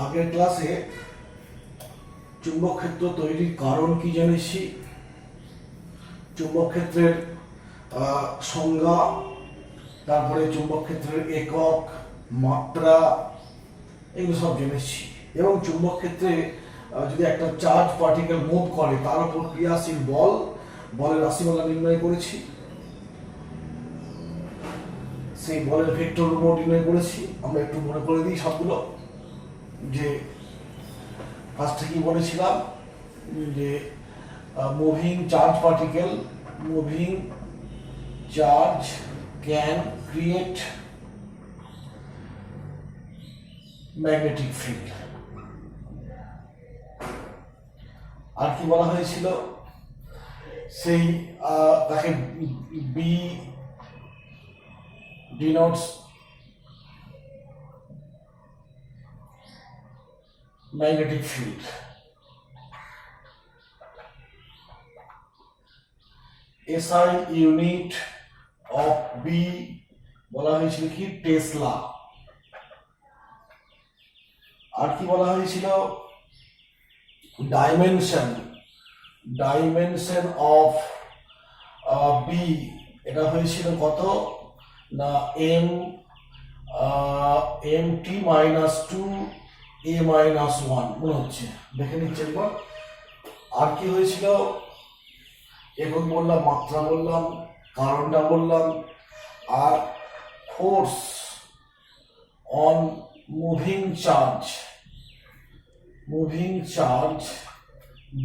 আগের ক্লাসে চুম্বক ক্ষেত্র তৈরির কারণ কি জেনেছি, চুম্বক ক্ষেত্রের সংজ্ঞা, তারপরে চুম্বক ক্ষেত্রের একক, মাত্রা, এগুলো সব জেনেছি। এবং চুম্বক ক্ষেত্রে যদি একটা চার্জ পার্টিকেল মুভ করে তার উপর ক্রিয়াশীল বলের রাশিমালা নির্ণয় করেছি, সেই বলের ভেক্টর উপর নির্ণয় করেছি। আমরা একটু মনে করে দিই সবগুলো, যে ফার্স্টে কি বলেছিলাম, যে moving charge can create magnetic field. আর কি বলা হয়েছিল, সেই তাকে B denotes magnetic field. SI unit of B বলা হয়েছিল কি, টেসলা। আর কি বলা হয়েছিল, ডাইমেনশন অফ বি, এটা হয়েছিল কত না, mt-2 a-1 মনে হচ্ছে, দেখে নিচ্ছে একবার। আর কি হয়েছিল, একক বললাম, মাত্রা বললাম, কারণটা বললাম, আর force on moving charge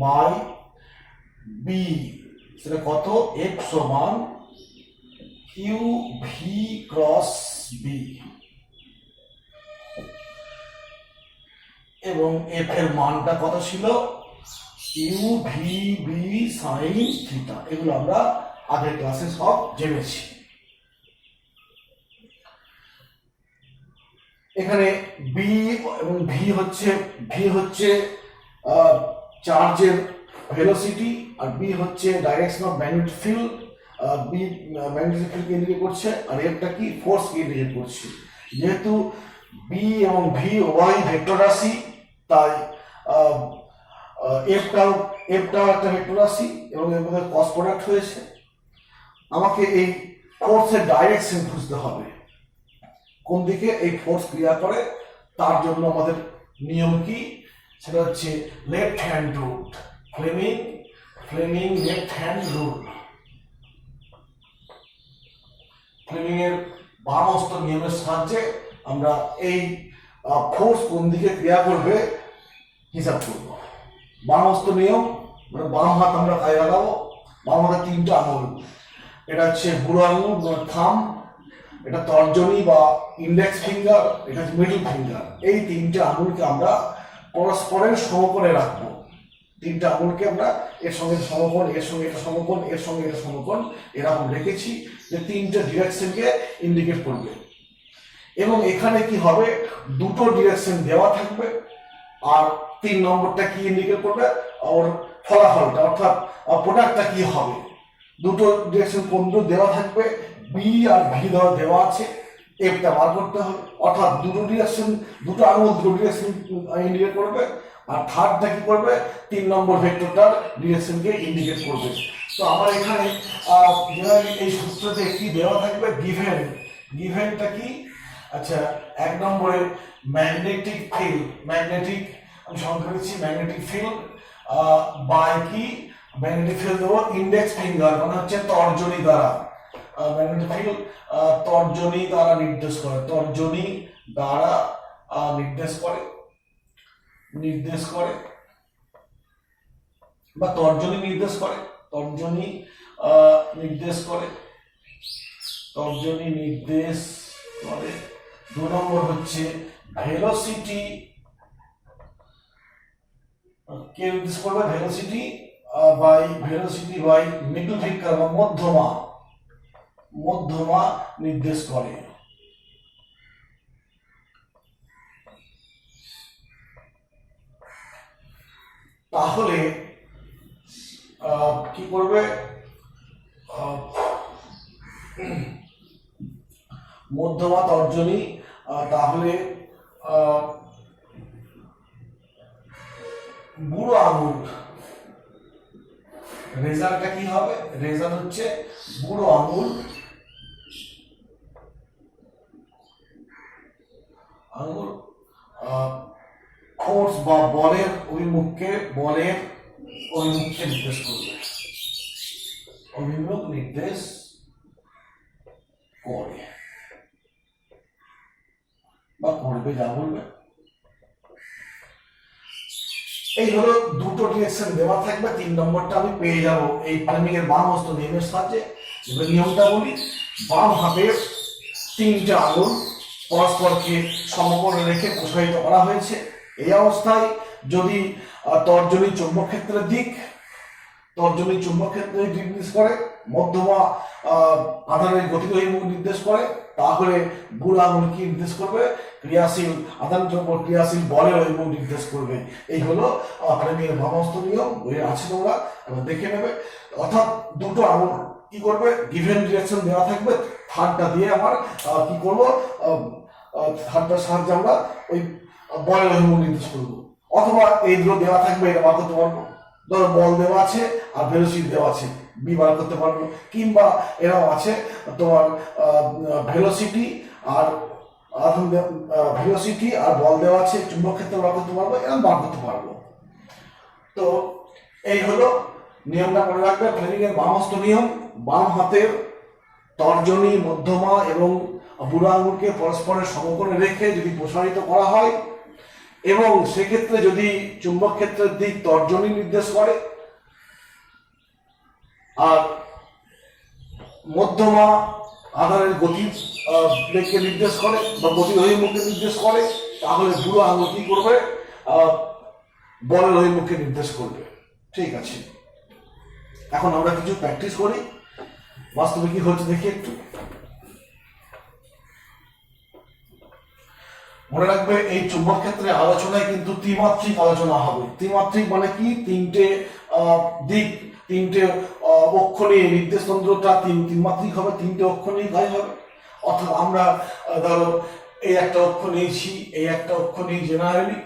by B, সেটা কত, F সমান QV ক্রস বি, এবং F এর মানটা কত ছিল, UVB সাইন থিটা। এগুলো আমরা আগের ক্লাসে সব জেনেছি। এখানে বি এবং ভি হচ্ছে চার্জের ভেলোসিটি, আর বি হচ্ছে direction of magnetic field. B magnetic ফিল্ডকে ইন্ডিকেট করছে, আর এফটা কি, ফোর্সকে ইন্ডিকেট করছে। যেহেতু বি এবং ভি উভয় ভেক্টর রাশি, তাই এফটাও একটা ভেক্টর রাশি এবং এর মধ্যে ক্রস প্রোডাক্ট হয়েছে। আমাকে এই ফোর্সের ডাইরেকশন খুঁজতে হবে, কোন দিকে এই ফোর্স ক্রিয়া করে। তার জন্য আমাদের নিয়ম কি, সেটা হচ্ছে left hand rule, Fleming left hand rule. Fleming এর বামহস্ত নিয়মের সাহায্যে আমরা এই ফোর্স কোন দিকে ক্রিয়া করবে হিসাব করব। বামহস্ত নিয়ম, মানে বাম হাত আমরা গায়ে লাগাবো, বাম হাতে তিনটা আঙুল, এটা হচ্ছে বুড়ো আঙুল থাম, এটা তর্জনী বা ইন্ডেক্স ফিঙ্গার, এটা হচ্ছে মিডল ফিঙ্গার। এই তিনটা আঙুলকে আমরা পরস্পরের সমকোণে রাখবো। তিনটা আঙুলকে আমরা এর সঙ্গে সমকোণ, এর সঙ্গে এটা সমকোণ, এর সঙ্গে এটা সমকোণ, এরকম রেখেছি যে তিনটা ডিরেকশনকে ইন্ডিকেট করবে। এবং এখানে কি হবে, দুটো ডিরেকশন দেওয়া থাকবে, আর 3 নম্বরটা কি ইন্ডিকেট করবে, ওর ফলাফলটা অর্থাৎ প্রোডাক্টটা কি হবে। দুটো ডিরেকশন কোনগুলো দেওয়া থাকবে, বি আর ভি দেওয়া আছে, এফটা বার করতে হবে। অর্থাৎ দুটো আঙুল দুটো ডিরেকশন ইন্ডিকেট করবে, আর থার্ডটা কি করবে, 3 নম্বর ভেক্টরটার ডিরেকশনকে ইন্ডিকেট করবে। তো আমার এখানে এই সূত্রতে কি দেওয়া থাকবে, গিভেনটা কি, আচ্ছা 1 নম্বরে ম্যাগনেটিক ফিল্ড, আমি সংখ্যা দিচ্ছি, ম্যাগনেটিক ফিল্ড বাই কি, ম্যাগনেটিক ফিল্ড দেবো ইন্ডেক্স ফিঙ্গার, মানে হচ্ছে তর্জনী দ্বারা। ম্যাগনেটিক ফিল্ড তর্জনী দ্বারা নির্দেশ করে, বা তর্জনী নির্দেশ করে। 2 নম্বর হচ্ছে ভেলোসিটি, কে নির্দেশ করবে, ভেলোসিটি বাই মিডল ফিঙ্গার বা মধ্যমা নির্দেশ করে। তাহলে কি করবে, মধ্যমা তর্জনী, তাহলে বুড়ো আঙুল, রেজাল্টটা কি হবে? রেজাল্ট হচ্ছে বুড়ো আঙুল ফোর্স বা বলের অভিমুখকে নির্দেশ করবে, অভিমুখ নির্দেশ করে বা করবে, যা বলবে। এই হলো দুটো ডিরেকশন দেওয়া থাকবে, 3 নম্বরটা আমি পেয়ে যাব এই ফ্রেমিং এর বাম হস্ত নিয়মের সাহায্যে। এবার নিয়মটা বলি, বাম হাতের 3টে আঙুল পরস্পরকে সমকোণে রেখে প্রসারিত করা হয়েছে। এই অবস্থায় যদি তর্জনী চৌম্বক ক্ষেত্রের দিক নির্দেশ করে, মধ্যমা আধানের গতির অভিমুখ নির্দেশ করে, তাহলে বুড়ো আঙুল কি নির্দেশ করবে? ক্রিয়াশীল আধানের উপর ক্রিয়াশীল বলের অভিমুখ নির্দেশ করবে। এই হলো ফ্রেমিং এর বাম হস্ত নিয়ম, বইয়ে আছে, তোমরা দেখে নেবে। অর্থাৎ দুটো আঙুল কি করবে? গিভেন ডিরেকশন দেওয়া থাকবে, থার্ডটা দিয়ে আমার কি করব? থার্ডটার সাহায্যে আমরা ওই বলের অভিমুখ নির্দেশ করবো। অথবা এই দুটো দেওয়া থাকবে, এটা বার করতে পারবো। ধরো বল দেওয়া আছে আর ভেলোসিটি দেওয়া আছে, বি বার করতে পারবো। কিংবা এরাও আছে তোমার ভেলোসিটি আর বল দেওয়া আছে, চুম্বক ক্ষেত্রে বার করতে পারবো, এরকম বার করতে পারবো। তো এই হলো নিয়মটা, মনে রাখবে। ফ্লেমিং এর বাম হস্ত নিয়ম, বাম হাতের তর্জনী, মধ্যমা এবং বুড়ো আঙুলকে পরস্পরের সমকোণে রেখে যদি প্রসারিত করা হয়, এবং সেক্ষেত্রে যদি চুম্বক ক্ষেত্রের দিক তর্জনী নির্দেশ করে আর মধ্যমা আধারের গতির বেগকে নির্দেশ করে বা গতির অভিমুখকে নির্দেশ করে, তাহলে বুড়ো আঙুল কি করবে? বলের অভিমুখকে নির্দেশ করবে। ঠিক আছে, এখন আমরা কিছু প্র্যাকটিস করি, বাস্তবে কি হচ্ছে দেখি একটু। মনে রাখবে, এই চুম্বক ক্ষেত্রে আলোচনায় কিন্তু ত্রিমাত্রিক আলোচনা হবে। ত্রিমাত্রিক মানে কি? 3টে দিক, 3টে অক্ষ নিয়ে নির্দেশতন্ত্রটা ত্রিমাত্রিক হবে, 3টে অক্ষ নিয়ে কাজ হবে। অর্থাৎ আমরা ধরো এই একটা অক্ষ নিয়েছি, এই একটা অক্ষ নিয়ে জেনারেলি,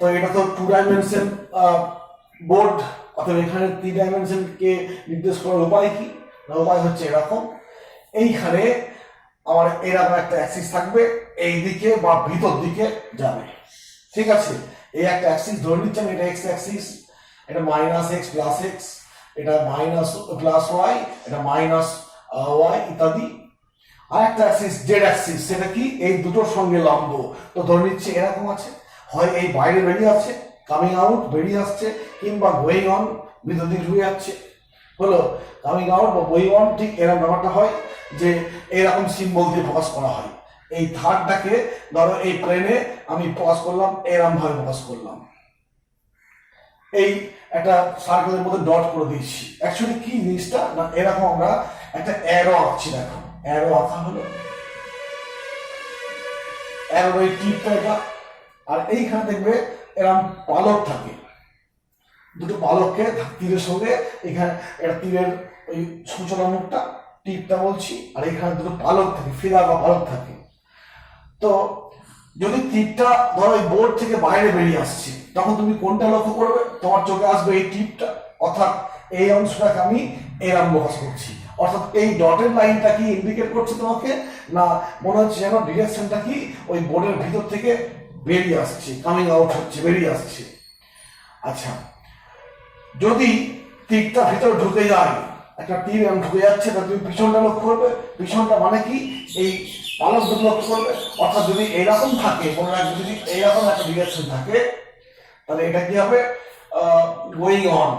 তো এটা তো 2 ডাইমেনশন বোর্ড, অর্থাৎ এখানে 3 ডাইমেনশনকে নির্দেশ করার উপায় কি? উপায় হচ্ছে এরকম, এইখানে আমার এরকম একটা অ্যাক্সিস থাকবে, এই দিকে বা ভিতর দিকে যাবে। ঠিক আছে, এই একটা অ্যাক্সিস ধরে নিচ্ছি, এটা এক্স অ্যাক্সিস, এটা মাইনাস এক্স প্লাস এক্স, এটা মাইনাস প্লাস ওয়াই, এটা মাইনাস ওয়াই ইত্যাদি। আর একটা অ্যাক্সিস জেড অ্যাক্সিস, সেটা কি? এই দুটোর সঙ্গে লম্ব। তো ধরে নিচ্ছি এরকম আছে, হয় এই বাইরে বেরিয়ে আছে, কামিং আউট বেরিয়ে আসছে, কিংবা গোয়িং অন ভিতর দিকে ঢুকে যাচ্ছে। হলো কামিং আউট বা গোয়িং অন, ঠিক এরকম ব্যাপারটা হয় যে এরকম সিম্বল দিয়ে প্রকাশ করা হয়। এই থার্ডটাকে ধরো এই প্লেনে আমি প্রকাশ করলাম, এরকম ভাবে প্রকাশ করলাম, এই একটা সার্কেলের মধ্যে ডট করে দিয়েছি। অ্যাকচুয়ালি কি জিনিসটা না, এরকম আমরা একটা অ্যারো আঁকছি। দেখো, অ্যারো আঁকা হলো, অ্যারোর এই টিপটা এটা, আর এইখানে দেখবে এরকম পালক থাকে, দুটো পালককে তীরের সঙ্গে, এখানে এটা তীরের ওই সূচনা মুখটা, টিপটা বলছি, আর এখানে দুটো পালক থাকে, ফিদা বা পালক থাকে। তো যদি টিপটা ধরো এই বোর্ড থেকে বাইরে বেরিয়ে আসছে, তখন তুমি কোনটা লক্ষ্য করবে? তোমার চোখে আসবে এই টিপটা, অর্থাৎ এই অংশটাকে আমি এরকম প্রকাশ করছি। অর্থাৎ এই ডটের লাইনটা কি ইন্ডিকেট করছে তোমাকে? না, মনে হচ্ছে যেন ডিরেকশনটা কি ওই বোর্ডের ভিতর থেকে বেরিয়ে আসছে, কামিং আউট হচ্ছে, বেরিয়ে আসছে। আচ্ছা, যদি তীরটা ভিতরে ঢুকে যায়, একটা তীর এরকম ঢুকে যাচ্ছে, তা তুমি পিছনটা লক্ষ্য করবে। পিছনটা মানে কি? এই পালক দুটো লক্ষ্য করবে। অর্থাৎ যদি এইরকম থাকে, মনে রাখবে, যদি এইরকম একটা ডিরেকশন থাকে, তাহলে এটা কি হবে? Going on.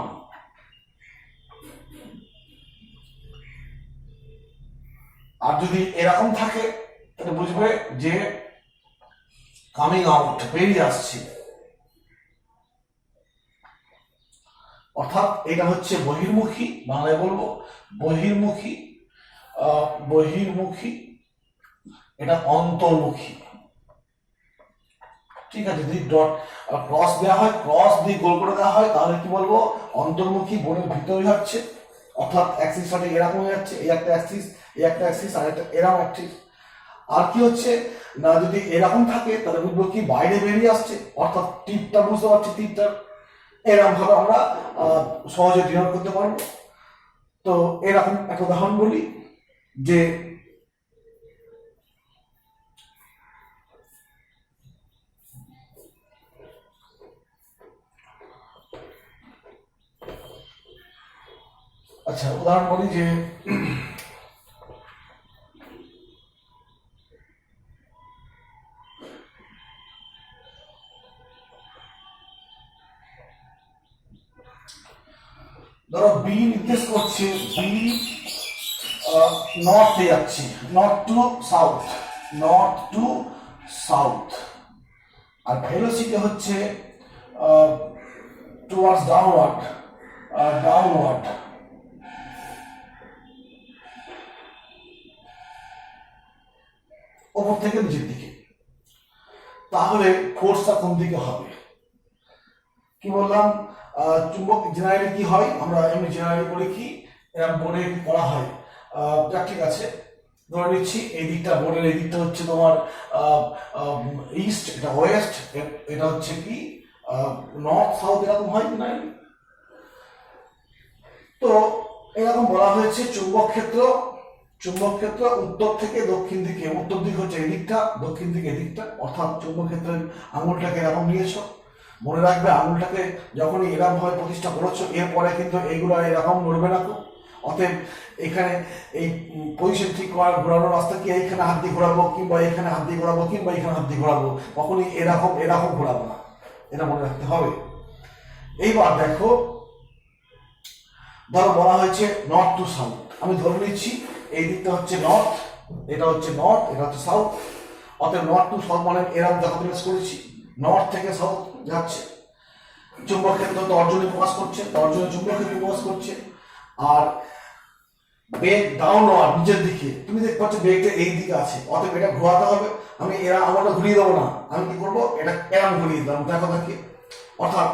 আর যদি এরকম থাকে, তাহলে বুঝবে যে কামিং আউট, বেরিয়ে আসছে। অর্থাৎ এটা হচ্ছে বহির্মুখী, বাংলায় বলবো বহির্মুখী, এটা অন্তর্মুখী। ঠিক আছে, যদি ডট ক্রস দেওয়া হয়, ক্রস দিয়ে গোল করে দেওয়া হয়, তাহলে কি বলবো? অন্তর্মুখী, বোর্ডের ভিতরে যাচ্ছে, অর্থাৎ অ্যাক্সিসটা এরকম হয়ে যাচ্ছে, এই একটা অ্যাক্সিস, এই একটা অ্যাক্সিস, আর একটা এরকম অ্যাক্সিস। আর কি হচ্ছে না, যদি এরকম থাকে তাহলে বুঝবো কি বাইরে বেরিয়ে আসছে, অর্থাৎ টিপটা বুঝতে পারছি, টিপটা এরকম ভাবে আমরা সহজে ডিনোট করতে পারবো। তো এরকম একটা উদাহরণ বলি যে আচ্ছা উদাহরণ বলি যে ধরো বি নির্দেশ করছে বি নর্থে যাচ্ছে, north to south, north to south, আর ভেলোসিটি হচ্ছে টুয়ার্ডস ডাউনওয়ার্ড, ডাউনওয়ার্ড। ওপর থেকে নিচের দিকে। তাহলে ফোর্সটা কোন দিকে হবে? কি বললাম, চুম্বক জেনারেলি কি হয়, আমরা এমনি জেনারেলি করে কি এরকম বোর্ডে করা হয়, ঠিক আছে ধরে নিচ্ছি এই দিকটা, বোর্ডের এই দিকটা হচ্ছে তোমার ইস্ট, এটা ওয়েস্ট, এটা হচ্ছে কি নর্থ সাউথ, এরকম হয় না? তো এরকম বলা হয়েছে চুম্বক ক্ষেত্র, চুম্বক ক্ষেত্র উত্তর থেকে দক্ষিণ দিকে, উত্তর দিক হচ্ছে এই দিকটা, দক্ষিণ দিকে এই দিকটা, অর্থাৎ চুম্বক ক্ষেত্রের আঙুলটাকে এরকম নিয়েছো, মনে রাখবে আঙুলটাকে যখনই এরকম ভাবে প্রতিষ্ঠা করেছো এরপরে কিন্তু এইগুলো এরকম নড়বে না। তো অতএব এখানে এই পজিশন ঠিক করার ঘোরানোর রাস্তা কি এইখানে হাত দিয়ে ঘোরাবো, কিংবা এখানে হাত দিয়ে ঘোরাবো, কিংবা এখানে হাত দিয়ে ঘোরাবো, কখনই এরকম এরকম ঘোরাবো না, এটা মনে রাখতে হবে। এইবার দেখো, ধরো বলা হয়েছে নর্থ টু সাউথ, আমি ধরে নিচ্ছি এই দিকটা হচ্ছে নর্থ, এটা হচ্ছে নর্থ, এটা হচ্ছে সাউথ, অতএব নর্থ টু সাউথ মানে এরকম যখন ইউজ করেছি নর্থ থেকে সাউথ যাচ্ছে, চুম্বক ক্ষেত্র তর্জনী প্রকাশ করছে, তর্জনী চুম্বক ক্ষেত্র প্রকাশ করছে, আর বেগ ডাউনওয়ার্ড নিচের দিকে, তুমি দেখতে পাচ্ছ বেগটা এই দিকে আছে, অতএব এটা ঘোরাতে হবে, আমি এরা আমারটা ঘুরিয়ে দেবো না, আমি কি করবো এটা এরকম ঘুরিয়ে দিলাম, দেখো দেখি, অর্থাৎ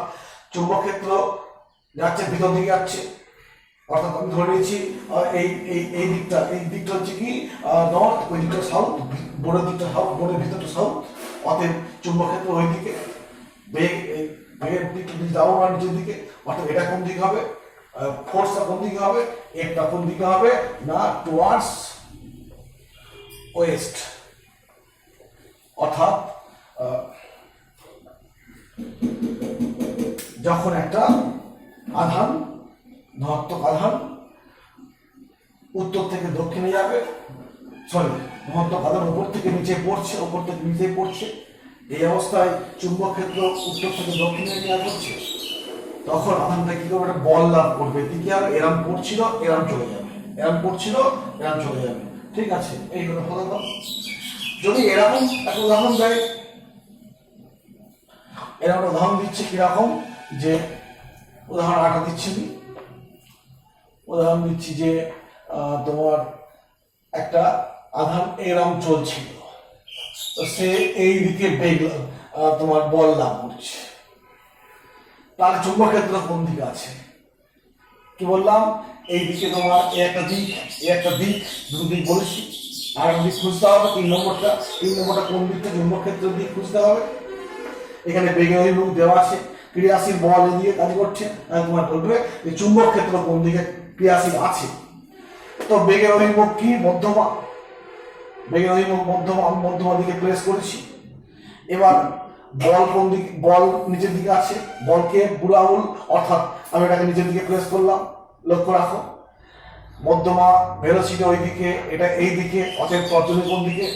চুম্বক ক্ষেত্র যাচ্ছে ভিতর দিকে যাচ্ছে, অর্থাৎ আমি ধরে নিয়েছি এই এই এই দিকটা, এই দিকটা হচ্ছে কি নর্থ, ওই দিকটা সাউথ, বোর্ডের দিকটা সাউথ, বোর্ডের ভিতরটা সাউথ, অতএব চুম্বক ক্ষেত্র ওই দিকে, বেগের দিকটা ডাউন আর নিচের দিকে, অর্থাৎ এটা কোন দিকে হবে, ফোর্সটা কোন দিকে হবে, একটা কোন দিকে হবে না টুয়ার্ডস ওয়েস্ট, অর্থাৎ যখন একটা আধান, ধনাত্মক আধান উত্তর থেকে দক্ষিণে যাবে, সরি ধনাত্মক আধান উপর থেকে নিচে পড়ছে, উপর থেকে নিচে পড়ছে, এই অবস্থায় চুম্বক ক্ষেত্র উত্তর থেকে দক্ষিণে নিয়ে করছে, তখন আধানটা কি করবে, একটা বল লাভ করবে, কি হবে এরম পড়ছিল এরম চলে যাবে, এরম পড়ছিল এরম চলে যাবে, ঠিক আছে। এই হলো কথা। যদি এরকম একটা উদাহরণ দেয়, এরকম উদাহরণ দিচ্ছে কিরকম, যে উদাহরণ আটা দিচ্ছি, উদাহরণ দিচ্ছি যে তোমার একটা আধান এরম চলছিল, তো সে এই দিকে বেগ তোমার বল লাভ করছে, তাহলে চুম্বক ক্ষেত্র কোন দিকে আছে? কি বললাম, এই দিকে তোমার একটা দিক, একটা দিক, দুটো দিক বলেছি, আর দিক খুঁজতে হবে, তিন নম্বরটা কোন দিকটা, চুম্বক ক্ষেত্রের দিক খুঁজতে হবে। এখানে বেগের অভিমুখ দেওয়া আছে, ক্রিয়াশীল বল এদিকে কাজ করছে, তোমার বলবে যে চুম্বক ক্ষেত্র কোন দিকে ক্রিয়াশীল আছে। তো বেগের অভিমুখ কি, মধ্যমা, বেগের অভিমুখ মধ্যমা, আমি মধ্যমা দিকে প্লেস করেছি। এবার বল কোন দিকে, বল নিচের দিকে আছে, বলকে বুড়ো আঙুল, অর্থাৎ আমি এটাকে নিচের দিকে প্লেস করলাম, লক্ষ্য রাখো মধ্যমা, ভেলোসিটি ওই দিকে, এটা এই দিকে, অতএব তর্জনী কোন দিকে,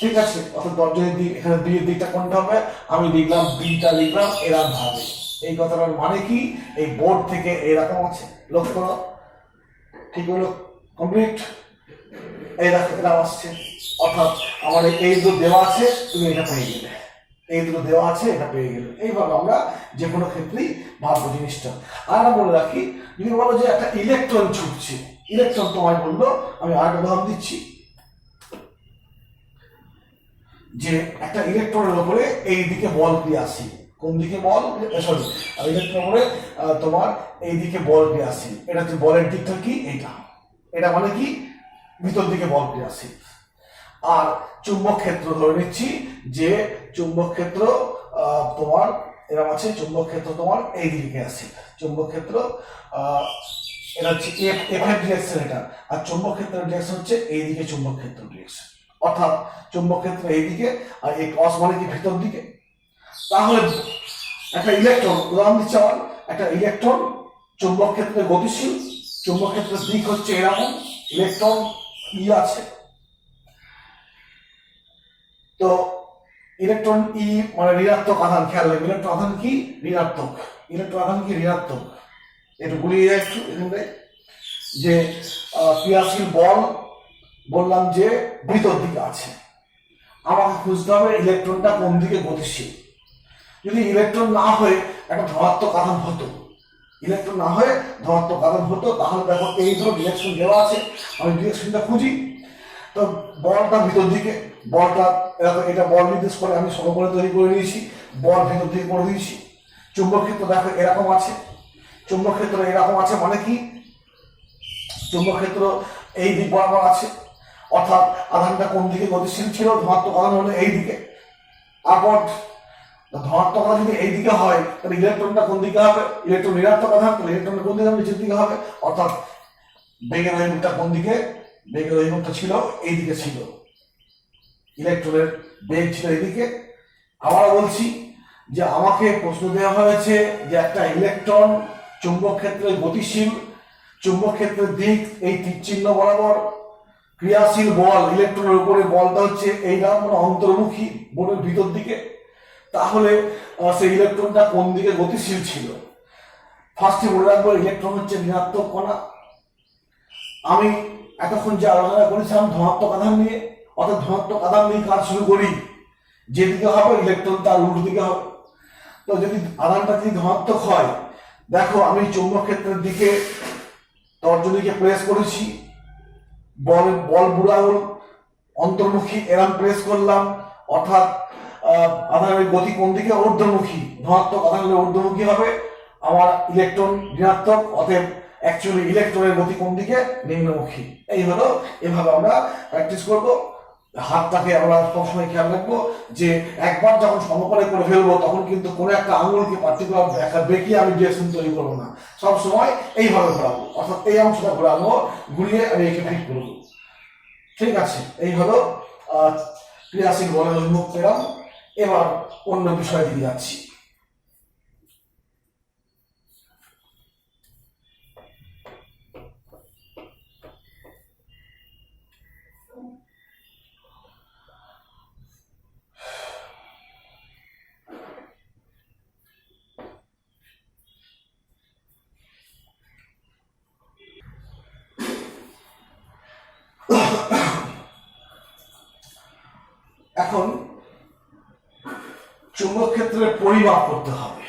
ঠিক আছে, অর্থাৎ তর্জনীর দিক, এখানে দুইয়ের দিকটা কোনটা হবে, আমি লিখলাম বিটা, লিখলাম এরকম ভাবে। এই কথাটার মানে কি, এই বোর্ড থেকে এরকম আছে, লক্ষ্য করো, ঠিক হলো, কমপ্লিট। এই দেখো এরকম আসছে, অর্থাৎ আমার এই দুটো দেওয়া আছে, তুমি এটা পেয়ে গেলে, এই দুটো দেওয়া আছে, এটা পেয়ে গেলে। এইভাবে আমরা যে কোনো ক্ষেত্রেই ভাববো জিনিসটা। আর আমরা বলে রাখি, যদি বলো যে একটা ইলেকট্রন ছুটছে, ইলেকট্রন তোমায় বললো, আমি আর উদাহরণ দিচ্ছি, যে একটা ইলেকট্রনের উপরে এই দিকে বল ক্রিয়াশীল, কোন দিকে বল, সরি ইলেকট্রনের তোমার এই দিকে বল ক্রিয়াশীল, এটা হচ্ছে বলের দিকটা কি, এটা, এটা মানে কি ভিতর দিকে বল ক্রিয়াশীল। আর চুম্বক ক্ষেত্র ধরে নিচ্ছি যে চুম্বক ক্ষেত্র তোমার এরকম আছে, চুম্বক ক্ষেত্র তোমার এই দিকে আছে, চুম্বক ক্ষেত্র এটা হচ্ছে এফ এর ডিরেকশন এটা, আর চুম্বক ক্ষেত্রের ডিরেকশন হচ্ছে এইদিকে, চুম্বক ক্ষেত্র ডিরেকশন অর্থাৎ চুম্বক ক্ষেত্র এইদিকে আর এই ক্রস মানে কি ভিতর দিকে। তাহলে একটা ইলেকট্রন, উদাহরণ দিচ্ছি আমার, একটা ইলেকট্রন চুম্বক ক্ষেত্রে গতিশীল, চুম্বক ক্ষেত্রের দিক হচ্ছে এরকম, ইলেকট্রন ই আছে, তো ইলেকট্রন ই মানে ঋণাত্মক আধান, খেয়াল রাখবে ইলেকট্রন আধান কি ঋণাত্মক, ইলেকট্রন আধান কি ঋণাত্মক, একটু গুলিয়ে যায় একটু এখানে, যে ক্রিয়াশীল বল বললাম যে ভিতর দিকে আছে, আমাকে খুঁজতে হবে ইলেকট্রনটা কোন দিকে গতিশীল। যদি ইলেকট্রন না হয়ে একটা ধনাত্মক আধান হতো, ইলেকট্রন না হয়ে ধনাত্মক আধান হতো, তাহলে দেখো এই ধরো ডিরেকশন দেওয়া আছে, আমি ডিরেকশনটা খুঁজি, তো বলটা ভিতর দিকে, বলটা এটা বল নির্দেশ করে, আমি সমকোণে তৈরি করে নিয়েছি, বল ভিতর দিকে করে দিয়েছি। চুম্বক ক্ষেত্র দেখো এরকম আছে, চুম্বক ক্ষেত্র এরকম আছে মানে কি চুম্বক ক্ষেত্র এই দিক বরাবর আছে, অর্থাৎ আধানটা কোন দিকে গতিশীল ছিল, ধনাত্মক আধান হলো এই দিকে, আপড ধনাত্মক আধান যদি এই দিকে হয় তাহলে ইলেকট্রনটা কোন দিকে হবে, ইলেকট্রন ঋণাত্মক আধান, তাহলে ইলেকট্রনটা কোন দিকে হবে, নিচের দিকে হবে, অর্থাৎ বেগের অভিমুখটা কোন দিকে, বেগের অভিমুখটা ছিল এই দিকে ছিল, ইলেকট্রনের বেগ ছিল এইদিকে। আবার বলছি যে আমাকে প্রশ্ন দেওয়া হয়েছে যে একটা ইলেকট্রন চুম্বক ক্ষেত্রে গতিশীল, চুম্বক ক্ষেত্রের দিক এই তীর চিহ্ন বরাবর, ক্রিয়াশীল বল ইলেকট্রনের উপরে বলটা হচ্ছে এই নাম মানে অন্তর্মুখী বোর্ডের ভিতর দিকে, তাহলে সেই ইলেকট্রনটা কোন দিকে গতিশীল ছিল। ফার্স্টে বলে রাখবো ইলেকট্রন হচ্ছে ঋণাত্মক কণা। আমি এতক্ষণ যে আলোচনা করেছিলাম ধনাত্মক আধান নিয়ে, অর্থাৎ ধনাত্মক আধান নিয়ে কাজ শুরু করি, যেদিকে হবে ইলেকট্রন তার উল্টো দিকে হবে। তো যদি আধানটা যদি ধনাত্মক হয়, দেখো আমি চৌম্বক ক্ষেত্রের দিকে তর্জনীকে প্রেস করেছি, বল বুড়ো আঙুল অন্তর্মুখী এরম প্রেস করলাম, অর্থাৎ আধানের গতি কোন দিকে ঊর্ধ্বমুখী, ধনাত্মক আধানের ঊর্ধ্বমুখী হবে, আমার ইলেকট্রন ঋণাত্মক, অতএব অ্যাকচুয়ালি ইলেকট্রনের গতি কোন দিকে নিম্নমুখী। এই হলো, এভাবে আমরা প্র্যাকটিস করব। হাতটাকে আমরা সবসময় খেয়াল রাখবো যে একবার যখন সমকোণে করে ফেলবো তখন কিন্তু কোনো একটা আঙুলকে পার্টিকুলার বেঁকিয়ে আমি ডিরেকশন তৈরি করবো না, সবসময় এইভাবে ঘোরাবো, অর্থাৎ এই অংশটা ঘোরাবো, ঘুরিয়ে আমি একে ফিট করবো। ঠিক আছে, এই হলো ক্রিয়াশীল বলের অভিমুখ পেলাম। এবার অন্য বিষয়ে দিকে যাচ্ছি। এখন চুম্বক ক্ষেত্রের পরিমাপ করতে হবে।